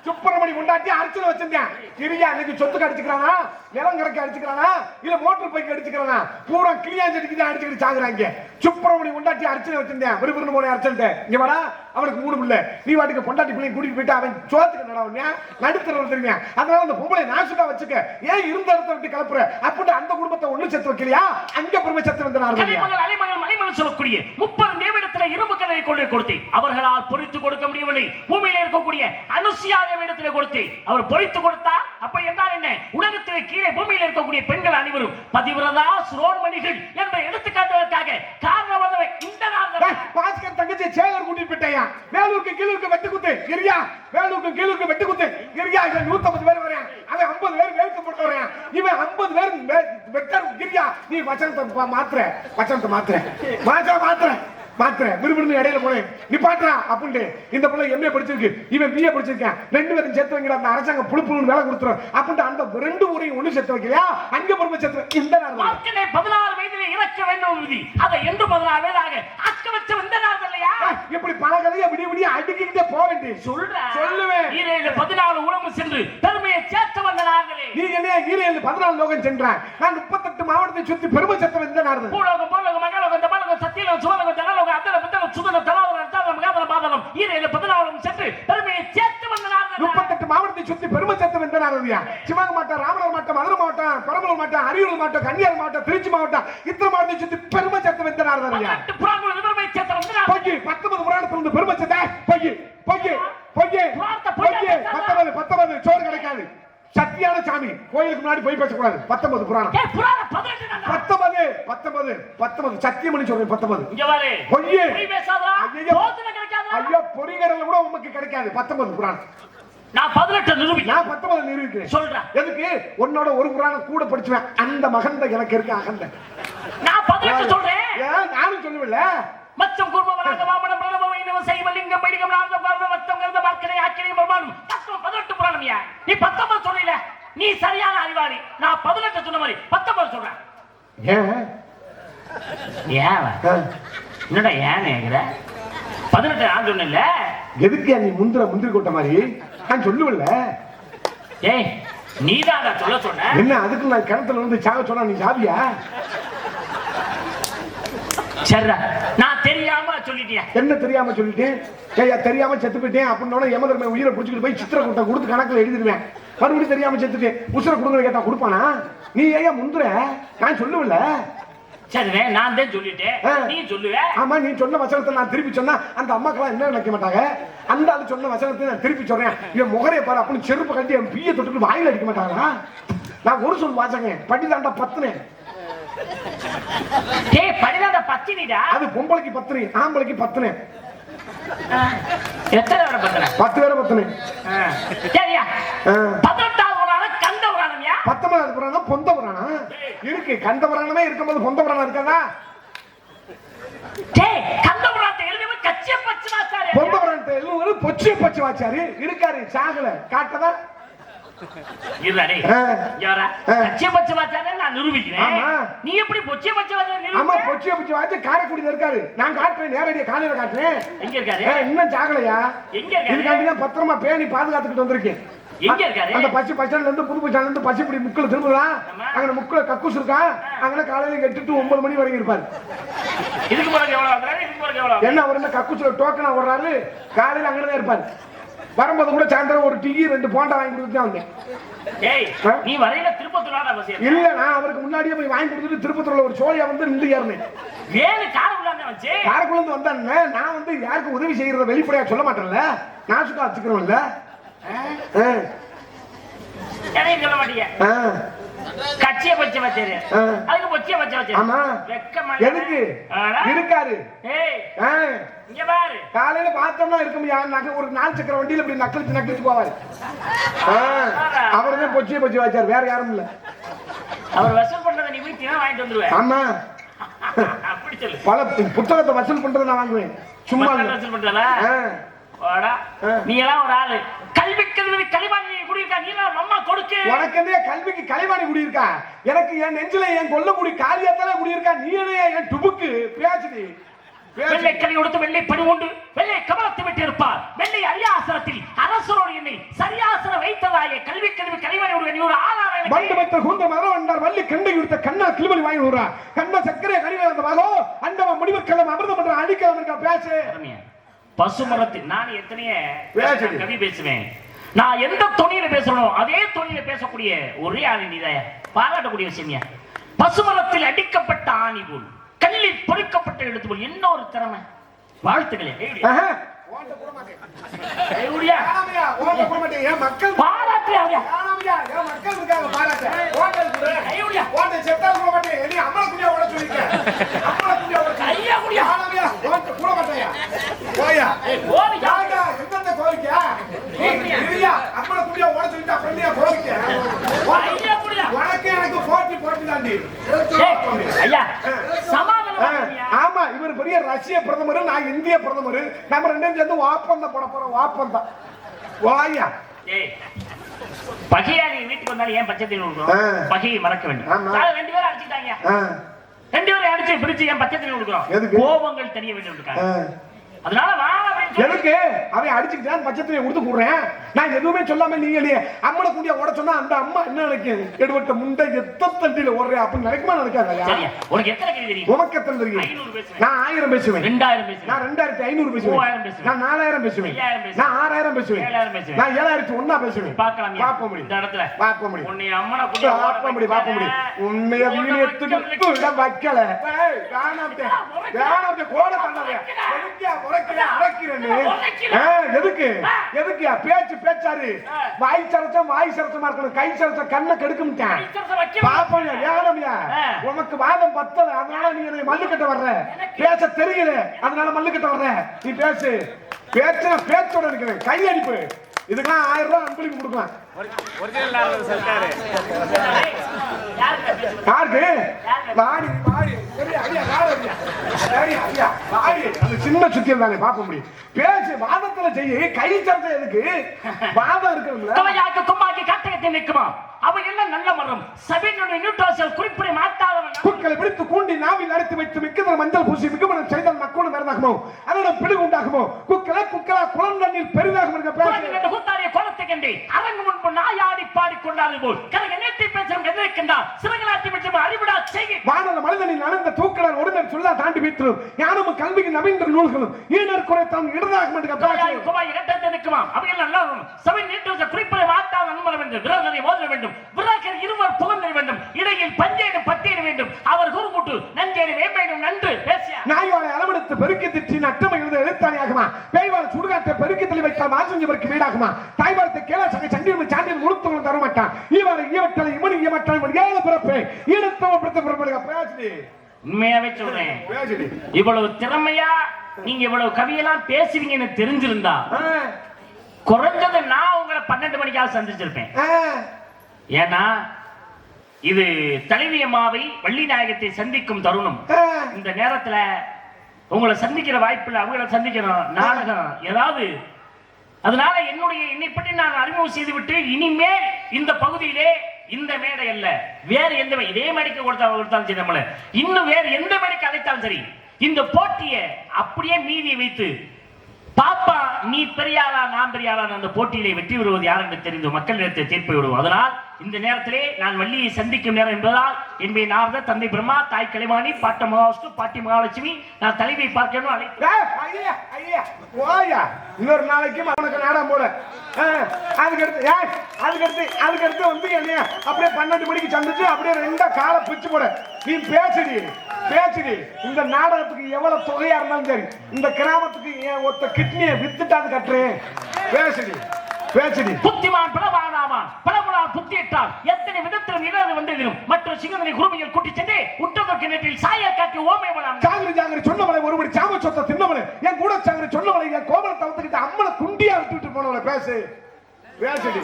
Speaker 2: சுப்பிரமணி முன்னாடி அர்ச்சனை வச்சிருந்தேன். கிரியா இன்னைக்கு சொத்துக்கு அடிச்சுக்கிறானா, நிலம் கரைக்கு அடிச்சுக்கிறானா, இல்ல மோட்டர் பைக்கு அடிச்சுக்கிறானா, பூரா கிளியாஞ்சடிக்கு தான் அடிச்சுக்கிட்டு சாகுறாங்க. சுப்பிரமணி முன்னாடி அர்ச்சனை வச்சிருந்தேன். விரும்புன்னு போன அர்ச்சனை இங்க வாடா. அவனுக்கு மூணு பிள்ளை. நீ வாட்டுக்கு பொண்டாட்டி பிள்ளைங்க கூட்டிட்டு போயிட்டு அவன் சோத்துக்கு நடவனியா நடுத்தரவு தெரியுமா? அதனால அந்த பொம்பளை நாசுக்கா வச்சுக்க. ஏன் இருந்த இடத்த விட்டு கிளப்புற? அப்படி அந்த குடும்பத்தை ஒண்ணு செத்து வைக்கலையா? அங்க பெருமை செத்து வந்தார்கள்.
Speaker 3: மலைமகள் சொல்லக்கூடிய 30 நிமிடத்துல இரும்பு கதையை கொண்டு கொடுத்தேன். அவர்களால் பொறித்து கொடுக்க முடியவில்லை. பூமியில இருக்கக்கூடிய அனுசியாக இடத்திலே கொடுத்து அவர் பொறித்து கொடுத்தா அப்ப என்றால் என்ன? உலகத்திலே கீழே பூமியில் இருக்கக்கூடிய பெண்கள் அனைவரும் பதிவிரதா சுரோன்மணிகள் என்பதை எடுத்துக்காட்டுவதற்காக காரணமாக இந்த
Speaker 2: பாஸ்கர் தங்கச்சி சேகர் கூட்டிட்டு போயிட்டாயா? வேலூருக்கு கீழூருக்கு வெட்டு குத்து கிரியா. வேலூருக்கு கீழூருக்கு வெட்டு குத்து கிரியா. இவன் 150 பேர் வரேன். அவன் 50 பேர் வேலுக்கு போட்டு வரேன். இவன் 50 பேர் வெட்டர் கிரியா. நீ வசனத்தை மாத்திர வசனத்தை மாத்திர விரும்புன்னு இடையில போனேன். நீ பாட்டுறா அப்படின்னு இந்த பிள்ளை எம்ஏ படிச்சிருக்கு, இவன் பிஏ படிச்சிருக்கேன். ரெண்டு பேரும் சேர்த்து வைக்கிற அந்த அரசாங்கம் புழுப்புன்னு வேலை கொடுத்துரும். அப்படின்ட்டு அந்த ரெண்டு ஊரையும் ஒண்ணு சேர்த்து வைக்கலையா? அங்க பொறுமை சேர்த்து இந்த
Speaker 3: 16 வயதிலே இறக்க வேண்டும் விதி. அதை என்று 16 வயதாக அக்க வச்ச இந்த நாள் இல்லையா?
Speaker 2: இப்படி பல கதையை விடிய விடிய அடிக்கிட்டே போக வேண்டிய சொல்லுவேன்.
Speaker 3: ஈரேழு 14 உலகம் சென்று பெருமையை சேர்த்து வந்த நார்களே.
Speaker 2: நீ என்ன ஈரேழு 14 லோகம் சென்றான். நான் 38 மாவட்டத்தை சுத்தி பெருமை சேர்த்து வந்த நாடு.
Speaker 3: பூலோகம் போலோகம் மகளோகம் தபாலோகம் சத்தியலோகம் சுவலோகம் ஜனலோகம் அத்தல புத்தகம் சுதனம் தலாவரம் அர்த்தாவரம் மகாதலம் பாதலம் ஈரேழு 14 சென்று பெருமையை சேர்த்து வந்த நார்கள். 38
Speaker 2: மாவட்டத்தை சுத்தி பெருமை சேர்த்து வந்த நாடுயா. சிவகங்கை மாவட்டம், ராமநாதபுரம் மாவட்டம், மதுரை மாவட்டம், பெரம்பலூர் மாவட்டம், அரியலூர் மாவட்டம், கன்னியாகுமரி மாவட்டம், திருச்சி மாவட்டம், இத்தனை மாவட்டத்தை சுத்தி பெருமை சேர்த்து வந்த நாடுயா.
Speaker 3: 18 புராணங்கள் பெருமை சேர்த்து வந்த நாடு.
Speaker 2: பொய் 19 புராணத்துல பெருமை சேர்த்த பொய் 19 சோறு கிடைக்காது. சத்தியான சாமி கோயிலுக்கு முன்னாடி போய் பேசக்கூடாது. 19 புராணம் 19 சத்தியம் பண்ணி சொல்றேன். 19 பொய்
Speaker 3: பேசாதடா. போதுன கிடைக்காதா?
Speaker 2: ஐயோ பொறிகடல கூட உமக்கு கிடைக்காது. 19 புராணம்.
Speaker 3: நான் 18 நிரூபிக்கிறேன்.
Speaker 2: நான் 19 நிரூபிக்கிறேன்.
Speaker 3: சொல்றேன்.
Speaker 2: எதுக்கு? உன்னோட ஒரு புராணம் கூட படிச்சுவேன். அந்த மகந்த எனக்கு இருக்கு அகந்த.
Speaker 3: நான் 18 சொல்றேன்.
Speaker 2: ஏன் நானும் சொல்லுவேன்ல.
Speaker 3: மச்சம் குர்மவராக வாமனம் பிரணவமைனவ சைவலிங்கம் பைடிகம் நாதம் காரணம் மத்தம் கருத மார்க்கனை ஆக்கினை பிரமாணம் 18 புராணம்யா. நீ 19 சொல்லல. நீ சரியான அறிவாளி. நான் 18 சொன்ன மாதிரி 19 சொல்றேன். என்னடா ஏன் கேக்குற? 18 நான் சொன்னேன்ல.
Speaker 2: எதுக்கு நீ முந்திரி கொட்ட மாதிரி நான் சொல்லுவல்ல.
Speaker 3: ஏய் நீதாடா சொல்ல சொன்ன.
Speaker 2: என்ன அதுக்கு நான் கிணத்துல வந்து சாக சொன்னா நீ சாவியா?
Speaker 3: சரிடா நான் தெரியாம சொல்லிட்டேன்.
Speaker 2: என்ன தெரியாம சொல்லிட்டேன்? ஏய்யா தெரியாம செத்து போயிட்டேன் அப்படின்னா யமதர்ம உயிரை பிடிச்சிட்டு போய் சித்திரக்கூட்ட கொடுத்து கணக்குல எழுதிடுவேன். மறுபடியும் தெரியாம செத்துட்டேன். உசுர கொடுங்க கேட்டா கொடுப்பானா? நீ ஏயா முந்துற? நான் சொல்லுவல்ல.
Speaker 3: சரி நான் தான் சொல்லிட்டேன். நீ சொல்லுவே.
Speaker 2: ஆமா நீ சொன்ன வசனத்தை நான் திருப்பி சொன்னா அந்த அம்மாக்கெல்லாம் என்ன நினைக்க மாட்டாங்க? அந்த ஆளு சொன்ன வசனத்தை நான் திருப்பி சொல்றேன். இவன் முகரைய பாரு அப்படின்னு செருப்பு கட்டி என் பிய தொட்டுட்டு வாயில அடிக்க மாட்டாங்களா? நான் ஒரு சொல் வாசங்க படிதாண்டா 10.
Speaker 3: படிதாண்டா பத்தினிடா.
Speaker 2: அது பொம்பளைக்கு பத்தினி, ஆம்பளைக்கு பத்தினி.
Speaker 3: எத்தனை பேரை பத்தின?
Speaker 2: 10 பேரை பத்தினி.
Speaker 3: சரியா? 18வது புராணம் கந்த புராணம்யா.
Speaker 2: 19வது புராணம் பொந்த புராணம் இருக்கு. கந்த புராணமே இருக்கும்போது பொந்த புராணம் இருக்காதா?
Speaker 3: டேய், கந்த புராணத்தை எழுதியவர் கச்சிய பச்சனாச்சாரியா.
Speaker 2: பொந்த புராணத்தை எழுதுவது பொச்சிய பச்சை வாச்சாரு இருக்காரு. சாகல காட்டதா
Speaker 3: இருடா. யாரா கச்சிய பச்சனாச்சாரியா நான் நிரூபிக்கிறேன். நீ எப்படி பொச்சிய பச்சனாச்சாரியா?
Speaker 2: ஆமா, பொச்சிய பச்சை வாச்சி காரைக்குடியில இருக்காரு. நான் காட்டுறேன், நேரடியா காலையில காட்டுறேன்.
Speaker 3: எங்க இருக்காரு?
Speaker 2: இன்னும் சாகலையா?
Speaker 3: எங்க இருக்காரு?
Speaker 2: இதுக்காண்டி பத்திரமா பேணி பாதுகாத்துக்கிட்டு வந்திருக்கேன்.
Speaker 3: எங்க இருக்காரு?
Speaker 2: அந்த பச்சை பஸ்டாண்ட்ல இருந்து புது பஸ்டாண்ட்ல இருந்து பச்சைப்படி முக்குல திரும்பலாம். அங்க முக்குல கக்கூஸ் இருக்கா. அங்க காலையில 8 to 9 மணி வரைக்கும் இருப்பாரு.
Speaker 3: இதுக்கு பிறகு எவ்வளவு வந்தாரு? இதுக்கு பிறகு எவ்வளவு?
Speaker 2: என்ன அவர் என்ன கக்கூஸ்ல டோக்கனா ஓடுறாரு. காலையில அங்கதான் இருப்பாரு. வரும்போது கூட சாயந்தரம் ஒரு டீ 2 போண்டா வாங்கி கொடுத்துட்டு தான் வந்தேன்.
Speaker 3: ஏய், நீ வரையில திருப்பத்தூர்ல அவசியம்
Speaker 2: இல்ல, நான் அவருக்கு முன்னாடியே போய் வாங்கி கொடுத்துட்டு திருப்பத்தூர்ல ஒரு சோழியா வந்து நின்று ஏறினேன்.
Speaker 3: ஏழு காரக்குள்ள வச்சு
Speaker 2: காரக்குள்ள இருந்து வந்தானே. நான் வந்து யாருக்கு உதவி செய்யறத வெளிப்படையா சொல்ல மாட்டேன்ல. நான் சுக்கா வச்சுக்கிறோம்ல.
Speaker 3: எதையும் சொல்ல மாட்டீங்க. கச்சிய பச்சை வச்சாரு. அதுக்கு பொச்சிய பச்சை வச்சாரு.
Speaker 2: ஆமா.
Speaker 3: வெக்கமா
Speaker 2: எதுக்கு இருக்காரு?
Speaker 3: ஏய், இங்க பாரு.
Speaker 2: காலையில பார்த்தோம்னா இருக்கும். ஒரு 4 சக்கர வண்டியில இப்படி நக்கலிச்சு போவாரு. அவர்தான் பொச்சிய பச்சை வச்சாரு, வேற யாரும் இல்ல.
Speaker 3: அவர் வசூல் பண்றதை நீ போய் தினம் வாங்கிட்டு வந்துருவேன்.
Speaker 2: ஆமா,
Speaker 3: அப்படி சொல்லு.
Speaker 2: பல புத்தகத்தை வசூல் பண்றதை நான் வாங்குவேன். சும்மா
Speaker 3: வசூல் பண்றதா? நீ எல்லாம் ஒரு ஆளு. கல்வி களிவாணி குடியிருக்கா. நீ அம்மா கொடுக்கு.
Speaker 2: உனக்கு கல்விக்கு களிவாணி குடியிருக்கா? எனக்கு என் நெஞ்சில என் கொல்லக்குடி காலியாத்தால குடியிருக்கா. நீ என் டுபுக்கு பேசுடி.
Speaker 3: வெள்ளை கலை கொடுத்து வெள்ளை பணி உண்டு. வெள்ளை கமலத்தை விட்டு இருப்பார். வெள்ளை அரியாசனத்தில் அரசரோடு என்னை சரியாசன வைத்ததாய கல்வி களிவாணி நீ ஒரு ஆளான
Speaker 2: வண்டு வைத்த கூந்த மரம் வந்தார். வள்ளி கண்டை கொடுத்த கண்ணா கிளிமணி வாங்கி விடுறா. கண்ணா சக்கரை கனிவாக அந்த மகோ அண்டவ முடிவுக்கெல்லாம் அமிர்தம் பண்ற அடிக்க பேசு.
Speaker 3: பசுமரத்தில் நான் எத்தனைய கவி பேசுவேன். நான் எந்த தொனியில பேசணும் அதே தொனியில பேசக்கூடிய ஒரே ஆணி நீதாய. பாராட்டக்கூடிய விஷயம். பசுமரத்தில் அடிக்கப்பட்ட ஆணி போல், கல்லில் பொறிக்கப்பட்ட எழுத்து போல். என்ன ஒரு திறமை. வாழ்த்துக்களே.
Speaker 2: ஆமா, இவர் பெரிய ரஷ்ய பிரதமர், நான் இந்திய பிரதமர். நம்ம 2 சேர்ந்து வாப்பந்தம் போட போறோம். வாப்பந்தம் வாயா.
Speaker 3: பகையாளி வீட்டுக்கு வந்தாலும் ஏன் பச்சை தண்ணி கொடுக்கணும்? பகையை மறக்க வேண்டும். 2 பேரும் அடிச்சுட்டாங்க. 2 பேரும் அடிச்சு பிடிச்சு ஏன் பச்சை தண்ணி கொடுக்கணும்? கோபங்கள் தெரிய வேண்டும். அதனால
Speaker 2: எனக்கு அவன் அடிச்சுக்கிட்டான். பச்சை கொடுத்து கூடுறேன். நான் எதுவுமே சொல்லாம நீங்களே அம்மனை கூடிய ஓட சொன்னா அந்த அம்மா என்ன நினைக்கும்? எடுவட்ட முண்டை எத்த தண்டியில ஓடுறேன் அப்படின்னு நினைக்குமா? நினைக்காத.
Speaker 3: உனக்கு எத்தனை தெரியும்?
Speaker 2: உனக்கு எத்தனை தெரியும்? நான் 1000 பேசுவேன்.
Speaker 3: 2000 பேசுவேன்.
Speaker 2: நான் 2500 பேசுவேன்.
Speaker 3: 3000 பேசுவேன்.
Speaker 2: நான் 4000 பேசுவேன்.
Speaker 3: 5000
Speaker 2: நான் 6000 பேசுவேன்.
Speaker 3: 7000 பேசுவேன்.
Speaker 2: நான் 7001 பேசுவேன்.
Speaker 3: பார்க்கலாம்.
Speaker 2: பாப்ப முடியும்.
Speaker 3: இந்த இடத்துல
Speaker 2: பாப்ப முடியும்.
Speaker 3: உன்னை அம்மனை கூடிய
Speaker 2: பாப்ப முடியும். பாப்ப முடியும். உன்னைய வீடியோத்துக்கு இடம் வைக்கல. வேணாம்டே. வேணாம்டே கோட பண்ணவே. எதுக்கியா முறைக்கிற அரைக்கிறேன்னு? எதுக்கு பேச்சு பேச்சாரு? வாய் சரச்சமா இருக்கணும். கை சரச்ச கண்ணை கெடுக்கும்ட்டான். பாப்பா ஏனம்யா உனக்கு வாதம் பத்தல. அதனால நீ என்னை மல்லுக்கட்ட வர்ற. பேச தெரியல, அதனால மல்லுக்கட்ட வர்ற. நீ பேசு. பேச்சோட இருக்கிறேன். கை அடிப்பு. இதுக்கெல்லாம் 1000 ரூபாய் அன்பளிப்பு கொடுக்கலாம். சின்ன சுத்தியம் தானே பார்க்க முடியும். பேசு. வாதத்துல செய்ய. கை சரத்தை எதுக்கு? வாதம் இருக்கிறது
Speaker 3: கும்பாக்கி கட்டகத்தை நிற்குமா? அவன் என்ன நல்ல மரம். சபையினுடைய நியூட்ராசல் குறிப்பிட மாட்டாதவன்.
Speaker 2: குக்களை பிடித்து கூண்டி நாவில் அடைத்து வைத்து மிக்கதர மஞ்சள் பூசி மிக்கமனம் செய்தால் மக்களும் பெரிதாகுமோ? அதோட பிடிவு உண்டாகுமோ? குக்களா குளந்தண்ணில் பெரிதாகும் இருக்க பேசு.
Speaker 3: கூத்தாடிய கோலத்தை கண்டு அரங்கு முன்பு நாயாடி பாடிக்கொண்டாது போல் கரக நேற்று பேசும் எதிர்க்கின்றார். சிவகலாட்டி மற்றும் அறிவிடா செய்ய
Speaker 2: வானல மனிதனின் நடந்த தூக்கலால் ஒருவர் சொல்ல தாண்டி வைத்திரும். ஞானமும் கல்வியின் நவீன நூல்களும் ஈனர் குறைத்தான் இடதாகும் இருக்க பேசு.
Speaker 3: குமாரி கட்டத்தை நிற்குமா? அவைகள் நல்லா சபை நியூட்ராசல் குறிப்பிட மாட்டாத நண்பர் வேண்டும். விரோதனை மோத வேண்டும். விராக்கர் இருவர் புகழ்ந்த வேண்டும். இடையில் பஞ்சேடு பட்டியட வேண்டும். அவர் குறுமுட்டு நஞ்சேடு வேம்பேடும் நன்று பேசியா.
Speaker 2: நாய்வாளை அளவெடுத்து பெருக்கி திட்டி நட்டமை எழுத எழுத்தாணியாகுமா? பேய்வாளை சுடுகாட்டை பெருக்கி தள்ளி வைத்தால் மாசஞ்சவருக்கு வீடாகுமா? தாய்வாரத்தை கேள சங்க சண்டியும் சாண்டியும் முழுத்தவன் தரமாட்டான். ஈவாளை ஈவட்டலை இமனி ஈவட்டால் ஏழு பிறப்பே ஈழத்தவன் பிறத்த பிறப்படுக பேசி.
Speaker 3: உண்மையாவே சொல்றேன்,
Speaker 2: பேசுடி.
Speaker 3: இவ்வளவு திறமையா நீங்க இவ்வளவு கவியெல்லாம் பேசுவீங்கன்னு தெரிஞ்சிருந்தா குறைஞ்சது நான் உங்களை 12 மணிக்காக சந்திச்சிருப்பேன். ஏன்னா இது தலைவி அம்மாவை வள்ளி நாயகத்தை சந்திக்கும் தருணம். இந்த நேரத்துல உங்களை சந்திக்கிற வாய்ப்புல அவங்களை சந்திக்கணும் நாடகம் ஏதாவது. அதனால என்னை பற்றி நான் அறிமுகம் செய்துவிட்டு இனிமேல் இந்த பகுதியிலே இந்த மேடை அல்ல, வேற எந்த இதே மேடைக்கு கொடுத்தாலும் சரி, நம்மள இன்னும் வேற எந்த மேடைக்கு அழைத்தாலும் சரி, இந்த போட்டியை அப்படியே மீதியை வைத்து பாப்பா நீ பெரியாளா நான் பெரியாளா அந்த போட்டியிலே வெற்றி பெறுவது யார் என்று தெரிந்து மக்களிடத்தை தீர்ப்பு விடுவோம். அதனால் இந்த நேரத்திலே நான் வள்ளியை சந்திக்கும் நேரம் என்பதால் என்பதை நாரத தந்தை பிரம்மா தாய் கலைவாணி பாட்ட மகாவிஷ்ணு பாட்டி மகாலட்சுமி நான் தலைவியை பார்க்கணும்
Speaker 2: இன்னொரு நாளைக்கு அவனுக்கு நாடகம் போட அதுக்கடுத்து வந்து என்னைய அப்படியே 12 மணிக்கு சந்திச்சு அப்படியே 2 காலை பிச்சு போட. நீ பேசுடி. இந்த நாடகத்துக்கு எவ்வளவு தொகையா இருந்தாலும் சரி, இந்த கிராமத்துக்கு ஒத்த கிட்னியை வித்துட்டாது கட்டுறேன். பேசுடி.
Speaker 3: புத்திமான் பலவானாவான் பலமுனால் புத்தியிட்டால் எத்தனை விதத்திலும் இழந்து வந்திடும். மற்ற சிங்கங்களை குருமையில் கூட்டி சென்று உற்றதற்கு நேற்றில் சாய காட்டி ஓமை போலாம்.
Speaker 2: ஜாங்கிரி சொன்னவளை ஒருபடி சாம சொத்த தின்னவளை என் கூட சாங்கிரி சொன்னவளை என் கோமலை தவிர்த்துக்கிட்டு அம்மனை குண்டியா விட்டுட்டு போனவளை பேசுடி.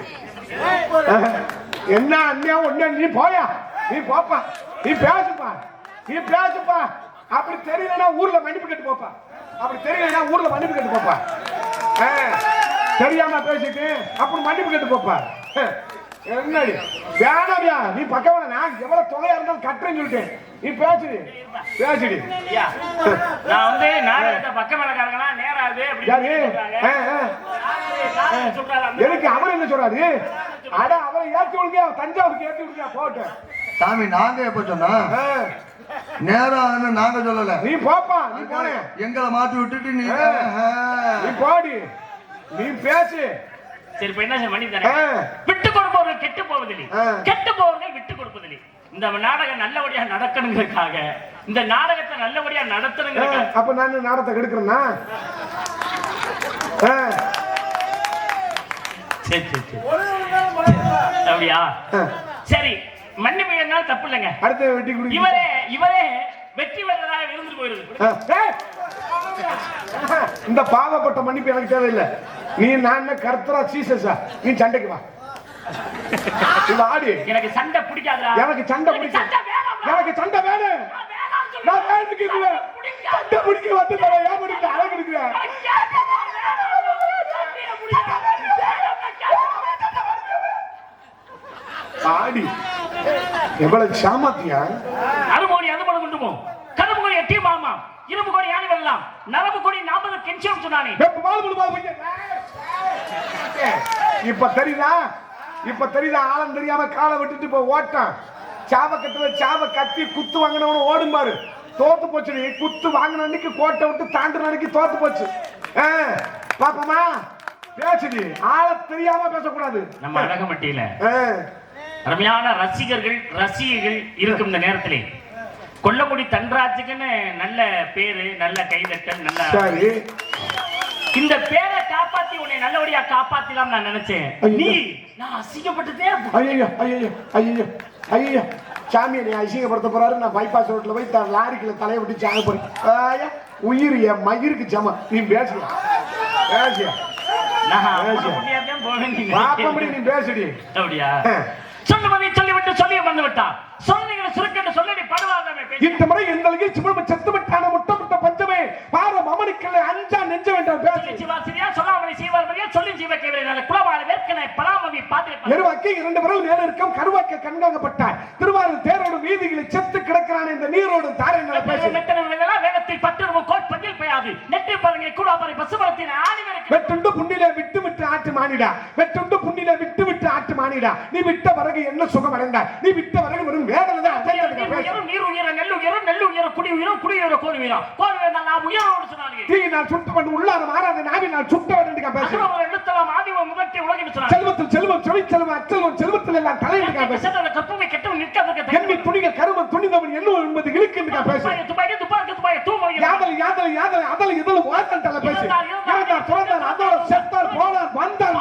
Speaker 2: என்ன அண்ணியா ஒண்ணு நீ போயா, நீ போப்பா, நீ பேசுப்பா. அப்படி தெரியலன்னா ஊர்ல மன்னிப்பு கேட்டு போப்பா. தெரியாம பேசிட்டு அப்படி மன்னிப்பு கேட்டு போப்பா. என்னடி வேணாடியா, நீ பக்கவன நான் எவ்வளவு தொகையா இருந்தாலும் கட்டுறேன்னு சொல்லிட்டேன். நீ பேசுடி.
Speaker 3: நான் வந்து நாடகத்தை பக்க மேலக்காரங்களா நேராது
Speaker 2: எனக்கு அவர் என்ன சொல்றாரு? அட அவரை ஏற்றி விடுங்க, தஞ்சாவூருக்கு ஏற்றி விடுங்க போட்டு.
Speaker 4: சாமி நாங்க எப்ப சொன்னா நேரம் நாங்க சொல்லல.
Speaker 2: நீ போப்பா, நீ போன
Speaker 4: எங்களை மாட்டி விட்டுட்டு நீ
Speaker 2: போடி, நீ பேசு.
Speaker 3: சரி இப்ப என்ன பண்ணி தரேன். விட்டு கொடுப்பவர்கள் கெட்டு போவதில்லை, கெட்டு போவர்கள் விட்டு கொடுப்பதில்லை. இந்த நாடகம் நல்லபடியா நடக்கணுங்கிறதுக்காக, இந்த நாடகத்தை நல்லபடியா நடத்தணுங்கிறதுக்காக.
Speaker 2: அப்ப நான் நாடகத்தை கெடுக்கிறேன்னா
Speaker 3: அப்படியா? சரி மன்னிப்பு என்னால தப்பு இல்லைங்க.
Speaker 2: அடுத்த வெட்டி குடி.
Speaker 3: இவரே வெற்றி பெற்றதாக இருந்து போயிருது.
Speaker 2: இந்த பாவப்பட்ட மன்னிப்பு எனக்கு தேவையில்லை. நீ நான் கர்த்தரா சீசஸா, நீ சண்டைக்கு வா. ஆடி
Speaker 3: எனக்கு சண்டை பிடிக்காதுடா.
Speaker 2: எனக்கு சண்டை பிடிக்கும். எனக்கு சண்டை வேணும். நான் வேண்டுகிறேன். சண்டை பிடிக்க வந்து தர ஏன் பிடிக்க அழகு இருக்கிறேன். ஆடி எவ்வளவு சாமர்த்தியா.
Speaker 3: அருமோடி அதுபோல கொண்டுமோ கரும்பு கோடி எட்டி மாமா இரும்பு கோடி யானை வெல்லாம் நரம்பு கோடி 40 கென்சியம் சொன்னானே.
Speaker 2: இப்ப தெரியுதா ஆளம் தெரியாம காலை விட்டுட்டு இப்ப ஓட்டான். சாவக்கத்துல சாவ கத்தி குத்து வாங்கினவன ஓடும் பாரு. தோத்து போச்சு. நீ குத்து வாங்கின அன்னைக்கு கோட்டை விட்டு தாண்டின அன்னைக்கு தோத்து போச்சு. பாப்பமா பேசுடி. ஆள தெரியாம பேசக்கூடாது.
Speaker 3: நம்ம அழகமட்டியில அருமையான ரசிகர்கள் இருக்கும் இந்த நேரத்திலே கொல்லக்குடி தன்ராஜுக்குன்னு நல்ல பேரு, நல்ல கைதட்டல், நல்ல
Speaker 2: சரி.
Speaker 3: இந்த பேரை காப்பாத்தி உன்னை நல்லபடியா காப்பாத்திலாம் நான் நினைச்சேன். நீ நான் அசிங்கப்பட்டதே.
Speaker 2: ஐயோ சாமியை நீ அசிங்கப்படுத்த போறாரு. நான் பைபாஸ் ரோட்ல போய் லாரிக்குள்ள தலையை விட்டு சாக போறேன். உயிர் என் மயிருக்கு சம. நீ பேசுறியா? நீ பேசுடி.
Speaker 3: அப்படியா? சொல்லுவதை சொல்லிவிட்டு சொல்லி வந்து விட்டா சொல்லுங்க சுருக்கென்று சொல்லி படுவாதமே.
Speaker 2: இந்த முறை எங்களுக்கு சிவம் செத்து விட்டான முட்ட பஞ்சமே பாரம் அமனுக்களை அஞ்சா நெஞ்ச வேண்டாம். பேசி
Speaker 3: சிவாசிரியா சொல்லாமணி சீவார்மணியா சொல்லி சீவ கேவரே குலவாள வேர்க்கனை பராமவி பாத்திர
Speaker 2: எருவாக்கி 2 விரல் மேல இருக்கும் கருவாக்க கண்காங்கப்பட்டாய். திருவாரூர் தேரோடு வீதிகளில் செத்து கிடக்கிறான். இந்த நீரோடு தாரை பேசி
Speaker 3: வேகத்தில் 10 ரூபாய் கோட் பஞ்சில் பெய்யாது. நெற்றி பரங்கை கூடாபரை பசுமரத்தின் ஆணிவருக்கு
Speaker 2: வெட்டுண்டு புண்ணிலே விட்டு ஆட்டு மானிடா. வெட்டுண்டு புண்ணிலே விட்டு ஆட்டு மானிடா. நீ விட்ட வரகு என்ன சுகம் அடைந்தாய்? நீ விட்ட வரகு வெறும் வேதனை தான்.
Speaker 3: நீர் உயர நெல் உயர குடி உயர கோல் உயர நான் உயரோடு சொன்னாங்க.
Speaker 2: தீ நான் சுட்டவன் உள்ளார மாறாத நாவி நான் சுட்டவன் என்று பேச
Speaker 3: எழுத்தலாம் ஆதிவ முதற்கே உலகில் சொன்னாங்க.
Speaker 2: செல்வத்தில் செல்வம் செவிச்செல்வம் அச்செல்வம் செல்வத்தில் எல்லாம் தலையிட்டு பேச
Speaker 3: கற்பனை கெட்டவன் நிற்காத
Speaker 2: எண்ணி துணிகள் கருமம் துணிந்தவன் என்ன என்பது இழுக்கு என்று பேச யாதல் அதல் இதழ் வார்த்தல பேச யாதார் துறந்தார் அதோட செத்தார் போனார் வந்தார்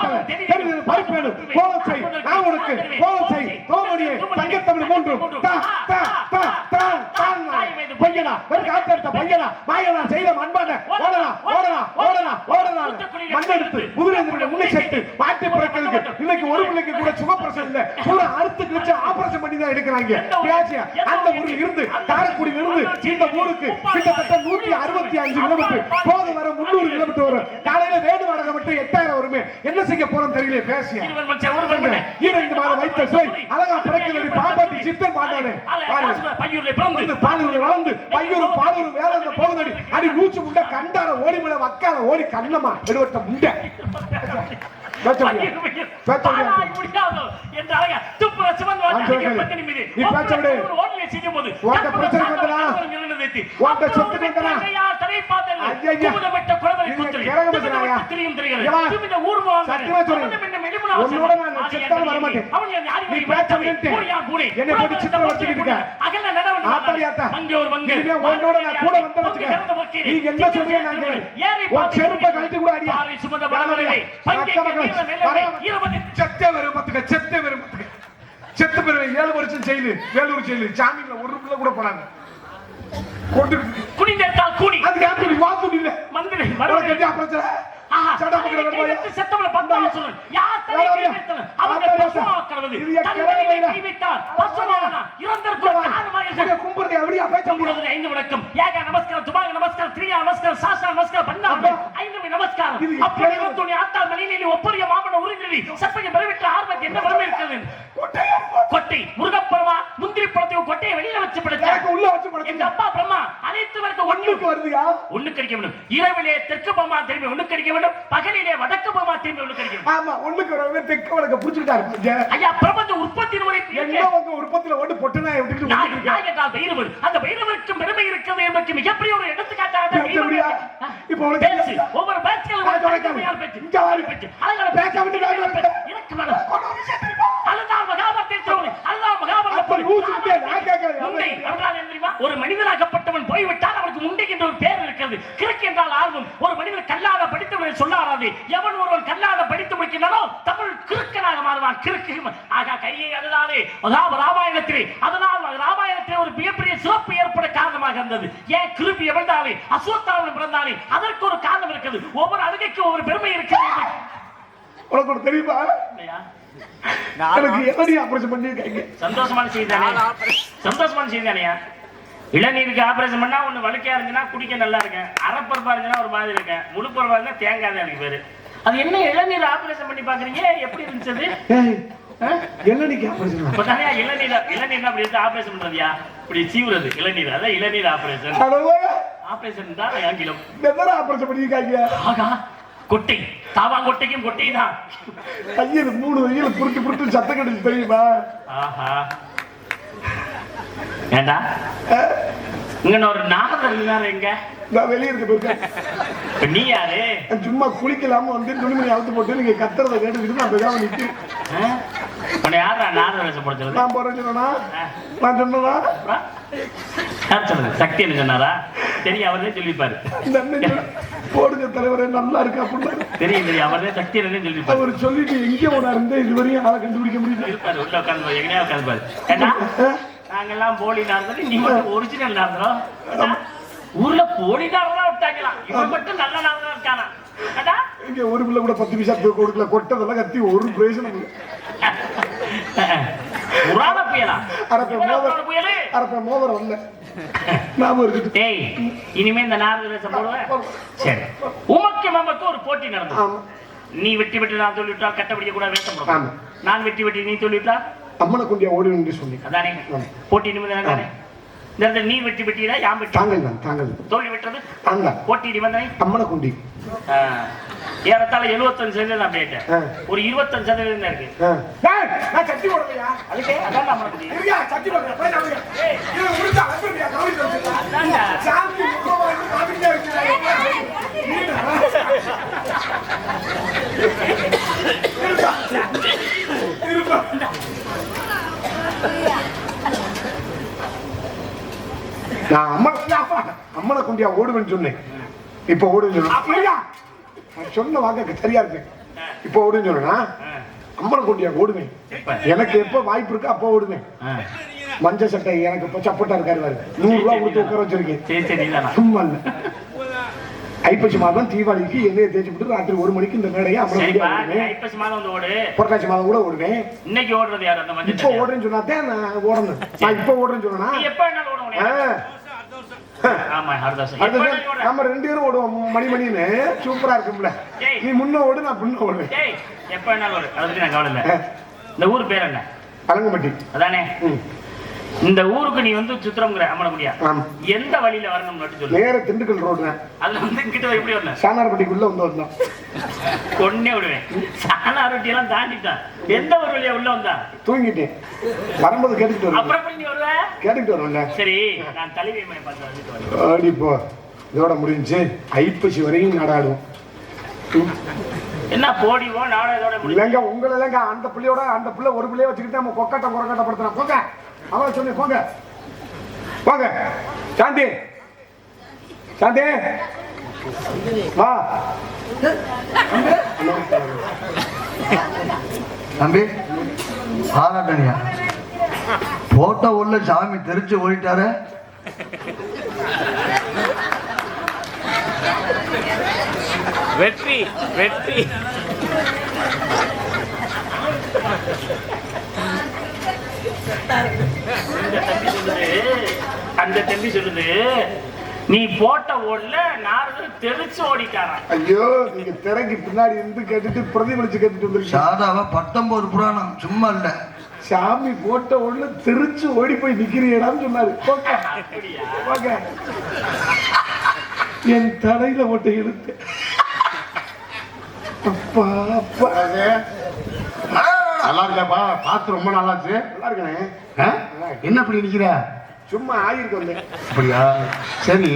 Speaker 2: தெரிந்தது பறிப்பேடு கோலம் செய் நான் உனக்கு கோலம் செய் கோமடியே தங்கத்தமிழ் மூன்று ஒரு காத்தெடுத்த பையனா மாயனா செய்த மண்பான ஓடலாம் ஓடலாம் ஓடலாம் ஓடலாம் மண்ணெடுத்து குதிரை முன்னை செட்டு மாட்டி பிறக்கிறதுக்கு இன்னைக்கு ஒரு பிள்ளைக்கு கூட சுகப்பிரசவம் இல்ல பூரா அறுத்து கிழிச்சு ஆபரேஷன் பண்ணி தான் எடுக்கிறாங்க அந்த ஊரில் இருந்து காரைக்குடியில் இருந்து இந்த ஊருக்கு கிட்டத்தட்ட 165 கிலோமீட்டர் போது வர 300 கிலோமீட்டர் வரும் காலையில வேடு வாடகை மட்டும் 8000 வருமே என்ன செய்ய போறோம் தெரியல பேசியா இந்த மாதிரி வைத்த சுவை அழகா பிறக்கிறது பாப்பாட்டி சித்தன் பாட்டானே பாலூர் வளர்ந்து பையூரும் பாலூரும் வேலை அந்த போகுதடி அடி மூச்சு முண்டை கண்டார ஓடி முட வக்கால ஓடி கண்ணமா பெருவட்ட முண்டை செத்து பெறுவேன் 7 வருஷம் ஜெயிலு வேலூர் ஜெயிலு ஜாமீன்ல ஒரு ரூபாய் கூட போனாங்க
Speaker 3: குனிந்தால் கூடி
Speaker 2: அது யாரு வாத்து இல்ல
Speaker 3: மந்திரி
Speaker 2: வரக்கடியா பிரச்சனை சட பக்கற வரமா
Speaker 3: செத்தவள பந்தால சொல்லு யார் தலை கேட்டல அவங்க பசுவாக்குறது தன்னை கைவிட்டார் பசுவானா இறந்தற்கு காரணமாக
Speaker 2: கும்புறதை அப்படியே பேச முடியாது
Speaker 3: 5 வணக்கம் யாக நமஸ்காரம் துபாக நமஸ்காரம் திரியா நமஸ்காரம் சாஸ்திர நமஸ்காரம் பன்னாப 5 நமஸ்காரம் அப்படி துணி ஆத்தால் மலையிலே ஒப்பரிய மாமன உரிஞ்சலி சப்பைய பெறவிட்ட ஆர்வத்தை என்ன வரமே இருக்குது கொட்டை முருகப்பெருமா முந்திரி பழத்தை கொட்டையை வெளியில வச்சு படைச்சாங்க
Speaker 2: உள்ள வச்சு படைச்சாங்க
Speaker 3: எங்க அப்பா பிரம்மா அனைத்து வரைக்கும்
Speaker 2: ஒண்ணுக்கு வருதுயா
Speaker 3: ஒண்ணு கடிக்க வேண்டும் இரவிலே தெற்கு பமா திரும்பி ஒண்ணு கடிக்க வேண்டும் பகலிலே வடக்கு பமா திரும்பி ஒண்ணு கடிக்க வேண்டும்
Speaker 2: ஆமா ஒண்ணுக்கு வரவே தெற்கு வடக்கு புடிச்சிட்டாரு
Speaker 3: ஐயா பிரபஞ்ச உற்பத்தி முறை
Speaker 2: எங்க வந்து உற்பத்தியில ஓட்டு பொட்டுனா எப்படி
Speaker 3: நாயகா பைரவர் அந்த பைரவருக்கு பெருமை இருக்கிறது என்பதற்கு மிகப்பெரிய ஒரு எடுத்துக்காட்டாக
Speaker 2: இப்போ உனக்கு
Speaker 3: ஒவ்வொரு பேச்சுகளும்
Speaker 2: இங்க வாரி பேச்சு அழகா பேச விட்டு
Speaker 3: எனக்கு வேணும் அதுதான் மகாபாரதத்தில் சொல்லுங்க அதுதான் மகாபாரதத்தில் ஒரு மனிதனாகப்பட்டவன் போய்விட்டால் அவனுக்கு முண்டை என்ற ஒரு பேர் இருக்கிறது கிறுக்கு என்றால் ஆர்வம் ஒரு மனிதன் கல்லாத படித்தவனை சொல்லாராது எவன் ஒருவன் கல்லாத படித்து முடிக்கிறானோ தமிழ் கிறுக்கனாக மாறுவான் கிறுக்கு ஆக கையை அதுதானே ராமாயணத்திலே அதனால் ராமாயணத்திலே ஒரு மிகப்பெரிய சிறப்பு ஏற்பட காரணமாக இருந்தது ஏன் கிருப்பி எவழ்ந்தாலே அஸ்வத்தாவன் பிறந்தாலே அதற்கு ஒரு காரணம் இருக்குது ஒவ்வொரு அழுகைக்கும் ஒவ்வொரு பெருமை இருக்கிறது
Speaker 2: உனக்கு தெரியுமா
Speaker 3: சந்தோஷமான செய்திதானையா இளநீருக்கு ஆபரேஷன் பண்ணா ஒண்ணு வழுக்கையா இருந்துச்சுன்னா குடிக்க நல்லா இருக்கேன் அரைப்பருப்பா இருந்துச்சுன்னா ஒரு மாதிரி இருக்கேன் முழுப்பருப்பா இருந்தா தேங்காய் தான் எனக்கு பேரு அது என்ன இளநீர் ஆபரேஷன் பண்ணி பாக்குறீங்க எப்படி இருந்துச்சு
Speaker 2: இளநீர் அப்படி ஆபரேஷன் பண்றதுயா இப்படி சீவுறது இளநீர் அதான் இளநீர் ஆபரேஷன் ஆபரேஷன் தான் ஆபரேஷன் பண்ணிருக்காங்க
Speaker 3: ஆகா கொட்டை தாவாங்கொட்டைக்கும் கொட்டை தான்
Speaker 2: கையில் 3 கையில புருட்டு புருட்டு சத்தம் கிடைச்சு தெரியுமா
Speaker 3: ஆஹா ஏண்டா இங்க ஒரு நாகர் இருந்தாரு எங்க
Speaker 2: நான் வெளியே இருக்க போயிருக்கேன்
Speaker 3: நீ யாரு
Speaker 2: சும்மா குளிக்கலாம வந்து துணிமணி அவுத்து போட்டு நீங்க கத்துறத கேட்டுக்கிட்டு நான் பேசாம நிற்கிறேன்
Speaker 3: உன்னை யாரா நாகர் வேஷம் போடுறது
Speaker 2: நான் போறேன் சொன்னா நான் சொன்னதா
Speaker 3: யார் சொன்னது சக்தி என்ன சொன்னாரா தெரியும் அவரே சொல்லிப்பாரு
Speaker 2: போடுங்க தலைவரே நல்லா இருக்கு அப்படின்னு
Speaker 3: தெரியும் அவரே சக்தி என்ன சொல்லிப்பாரு
Speaker 2: அவர் சொல்லிட்டு எங்க போனா இருந்து இதுவரையும் ஆளை கண்டுபிடிக்க முடியல
Speaker 3: இருப்பாரு உள்ள உட்காந்து எங்கேயா உட்காந்து பாரு ஏன்னா நாங்கெல்லாம் போலி நார்ந்தோம் நீ மட்டும் ஒரிஜினல் நார்ந்தோம் ஊர்ல போலி நார்தான் விட்டாங்களாம் இவன் மட்டும் நல்ல நார்தான் இருக்கானா
Speaker 2: இங்க ஒரு பிள்ளை கூட 10 பைசா கொடுக்கல கொட்டதெல்லாம் கத்தி ஒரு பிரயோஜனம்
Speaker 3: புராண புயலா
Speaker 2: அரப்ப மோதிரம் வரல நாம இருக்கு
Speaker 3: டேய் இனிமே இந்த நாரத வேஷம் போடுவேன் சரி உமக்கு நமக்கு ஒரு போட்டி நடந்தது நீ வெட்டி நான் சொல்லிட்டா கட்டப்படிக்க கூட வேஷம் போடுவேன் நான் வெட்டி நீ சொல்லிட்டா
Speaker 2: அம்மனை குண்டியா ஓடி என்று சொல்லி
Speaker 3: அதானே போட்டி நிமிடம் தானே இந்த நீ வெட்டிடா யாம் வெட்டி
Speaker 2: தாங்கள்
Speaker 3: தோல்வி வெட்டுறது
Speaker 2: தாங்க
Speaker 3: போட்டி நிபந்தனை
Speaker 2: அம்மனை குண்டி
Speaker 3: ஏறத்தாழ 75% நான் போயிட்டேன் ஒரு 25% தான் இருக்கு
Speaker 2: நான் சட்டி போடுறியா
Speaker 3: அதுக்கே அதான் அம்மனை குண்டி
Speaker 2: சரியா சட்டி போடுறியா போய் நான் ஏய் இது முடிஞ்சா அப்புறம்யா கவுரி சொல்லுங்க அதான்டா சாந்தி முகவாய் பாத்துட்டே இருக்கீங்க நான் அம்மனை குண்டியா ஓடுவேன்னு சொன்னேன் இப்ப ஓடுவேன் சொன்ன வாங்க சரியா இருக்கு இப்ப ஓடுவேன்னு சொன்னா அம்மனை குண்டியா ஓடுவேன் எனக்கு எப்ப வாய்ப்பு இருக்கு அப்ப ஓடுவேன் மஞ்சள் சட்டை எனக்கு இப்ப சப்போட்டா இருக்காரு பாரு. 100 ரூபாய் கொடுத்து உட்கார வச்சிருக்கேன்.
Speaker 3: சரி சரி நீதானா?
Speaker 2: சும்மா இல்ல. ஐப்பசி மாதம் தீபாவளிக்கு எண்ணெயை தேய்ச்சி விட்டு ராத்திரி 1 மணிக்கு இந்த மேடையை அப்புறம்
Speaker 3: சரிப்பா,
Speaker 2: வெளியே
Speaker 3: நீ
Speaker 2: ஓடுவேன்.
Speaker 3: ஐப்பசி மாதம் வந்து ஓடு.
Speaker 2: புரட்டாசி மாதம் கூட ஓடுவேன்.
Speaker 3: இன்னைக்கு ஓடுறது யாரு அந்த மஞ்சள்
Speaker 2: இப்ப
Speaker 3: சட்டை?
Speaker 2: ஓடுறேன்னு சொன்னாதான் நான் ஓடணும். நான் இப்ப ஓடுறேன்னு சொன்னா
Speaker 3: நீ எப்ப வேணாலும் ஓட முடியாது. ஆமா ஹரிதாஸ். எப்ப வேணாலும் ஓடு.
Speaker 2: நம்ம 2 பேரும் ஓடுவோம் மணின்னு சூப்பரா இருக்கும்ல.
Speaker 3: ஏய்.
Speaker 2: நீ முன்ன ஓடு, நான் பின்ன ஓடுவேன்.
Speaker 3: டேய், எப்ப வேணாலும் ஓடு. அதை பத்தி நான் கவலை இல்ல. இந்த ஊர் பேர் என்ன?
Speaker 2: அலங்கம்பட்டி.
Speaker 3: அதானே? இந்த ஊருக்கு நீ வந்து சுத்திரம்ங்கிற அம்மன முடியா?
Speaker 2: ஆமா.
Speaker 3: எந்த வழியில வரணும் மட்டும் சொல்லு.
Speaker 2: நேர திண்டுக்கல் ரோடு.
Speaker 3: அதுல வந்து கிட்ட எப்படி வரணும்?
Speaker 2: சானார்பட்டிக்குள்ள வந்து வந்தோம்.
Speaker 3: கொன்னே விடுவேன். சானார்பட்டி எல்லாம் தாண்டிட்டான். எந்த ஒரு வழியா உள்ள வந்தா?
Speaker 2: தூங்கிட்டேன். வரும்போது கேட்டுக்கிட்டு வருவேன்.
Speaker 3: அப்புறம் எப்படி நீ வருவ?
Speaker 2: கேட்டுக்கிட்டு வருவேன்ல.
Speaker 3: சரி, நான் தலைவியம்மை பார்த்து வந்துட்டு வரேன்.
Speaker 2: ஓடி போ. இதோட முடிஞ்சு ஐப்பசி வரையும் நாடாடுவோம்.
Speaker 3: என்ன போடிவோ நானும் இதோட முடியும்.
Speaker 2: இல்லைங்க உங்களை இல்லைங்க அந்த பிள்ளையோட அந்த பிள்ளை ஒரு பிள்ளைய வச்சுக்கிட்டு நம்ம கொக்கட்ட குறக்கட்ட படுத்துறோம். போங்க அவளை சொன்னேன். போங்க போங்க. சாந்தி சாந்தி வா.
Speaker 4: தம்பி ஆகாட்டனியா போட்டோ உள்ள சாமி தெரிச்சு ஓடிட்டாரு.
Speaker 3: வெற்றி வெற்றி. அந்த தம்பி சொல்லுது நீ போட்ட ஓடல நாரதர் தெரிச்சு ஓடிட்டாரா.
Speaker 2: ஐயோ நீங்க திரைக்கு பின்னாடி இருந்து கேட்டுட்டு பிரதிபலிச்சு கேட்டுட்டு வந்துருக்கீங்க.
Speaker 4: சாதாவ 19 புராணம் சும்மா இல்ல.
Speaker 2: சாமி போட்ட உடனே தெரிச்சு ஓடி போய் நிக்கிறீடான்னு சொன்னாரு. போங்க
Speaker 3: அப்படியா?
Speaker 2: போங்க. என் தலையில போட்ட எடுத்து அப்பா அப்பா.
Speaker 5: நல்லா இருக்கப்பா, பார்த்து ரொம்ப நாளாச்சு.
Speaker 2: நல்லா இருக்கனே.
Speaker 5: ஆ? என்ன அப்படி நிக்கிற?
Speaker 2: சும்மா ஆயிருக்கு வந்தேன்.
Speaker 5: அப்படியா? சரி,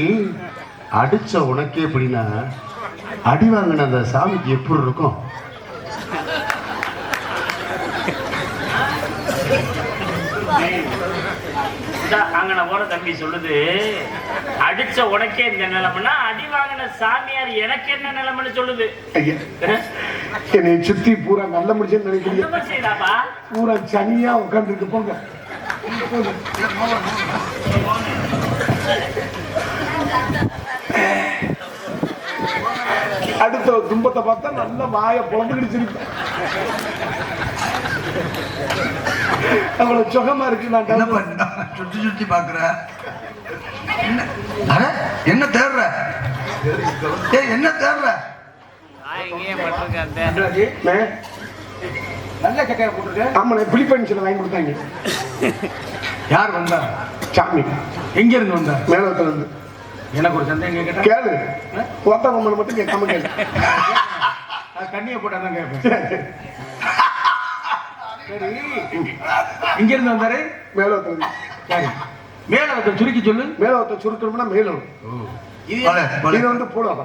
Speaker 5: அடிச்ச உனக்கே எப்படின்னா அடி வாங்கின அந்த சாமிக்கு எப்படி இருக்கும்?
Speaker 3: அங்கன போற தம்பி சொல்லுது அடிச்ச உனக்கே இந்த நிலைமைன்னா அடி வாங்கின சாமியார் எனக்கு என்ன நிலைமைன்னு சொல்லுது.
Speaker 2: ஐயா என்னை சுத்தி பூரா நல்ல முடிச்சுன்னு நினைக்கிறீங்க.
Speaker 3: செய்தாப்பா
Speaker 2: பூரா சனியா உட்காந்துருக்கு. போங்க. அடுத்த துன்பத்தை பார்த்தா நல்ல வாய பொழந்துக்கிடுச்சிருப்பேன். அவ்வளவு சுகமா இருக்கு. நான்
Speaker 4: என்ன பண்ண சுத்தி சுத்தி பாக்குற? என்ன தேடுற? ஏய் என்ன தேடுற?
Speaker 1: நல்ல சட்டையை போட்டுருக்க.
Speaker 2: ஆமா பிலிப்பைன்ஸ்ல வாங்கி கொடுத்தாங்க.
Speaker 5: யார் வந்தா?
Speaker 2: சாமி
Speaker 5: எங்க இருந்து வந்தா?
Speaker 2: மேலத்துல இருந்து.
Speaker 5: எனக்கு ஒரு சந்தேகம் கேட்டா
Speaker 2: கேளு. போத்த பொம்மனை மட்டும் கேட்காம கேளு.
Speaker 5: கண்ணியை போட்டாதான் கேட்பேன். சரி, இங்க இருந்து வந்தாரு?
Speaker 2: மேலத்துல இருந்து.
Speaker 5: சரி, மேல வந்து சுருக்கி சொல்லு.
Speaker 2: மேலத்தை சுருக்கணும்னா மேலும்
Speaker 5: இது
Speaker 4: பலே, பலே.
Speaker 2: இது வந்து பூலம்.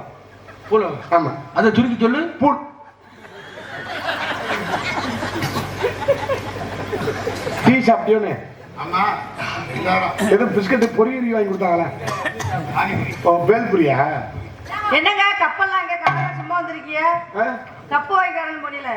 Speaker 5: போல.
Speaker 2: ஆமா
Speaker 5: அதை சுருக்கி சொல்லு.
Speaker 2: பூல். டீ சாப்பிட்டியோன்னு
Speaker 5: ஆமா.
Speaker 2: எது பிஸ்கட் பொரியல் வாங்கி கொடுத்தாங்களா? பேல்புரியா?
Speaker 6: என்னங்க கப்பல்லாம் அங்க கடல சும்மா வந்திருக்கீங்க?
Speaker 2: ஆ?
Speaker 6: கப்பு வாங்கிக்காரன் போனில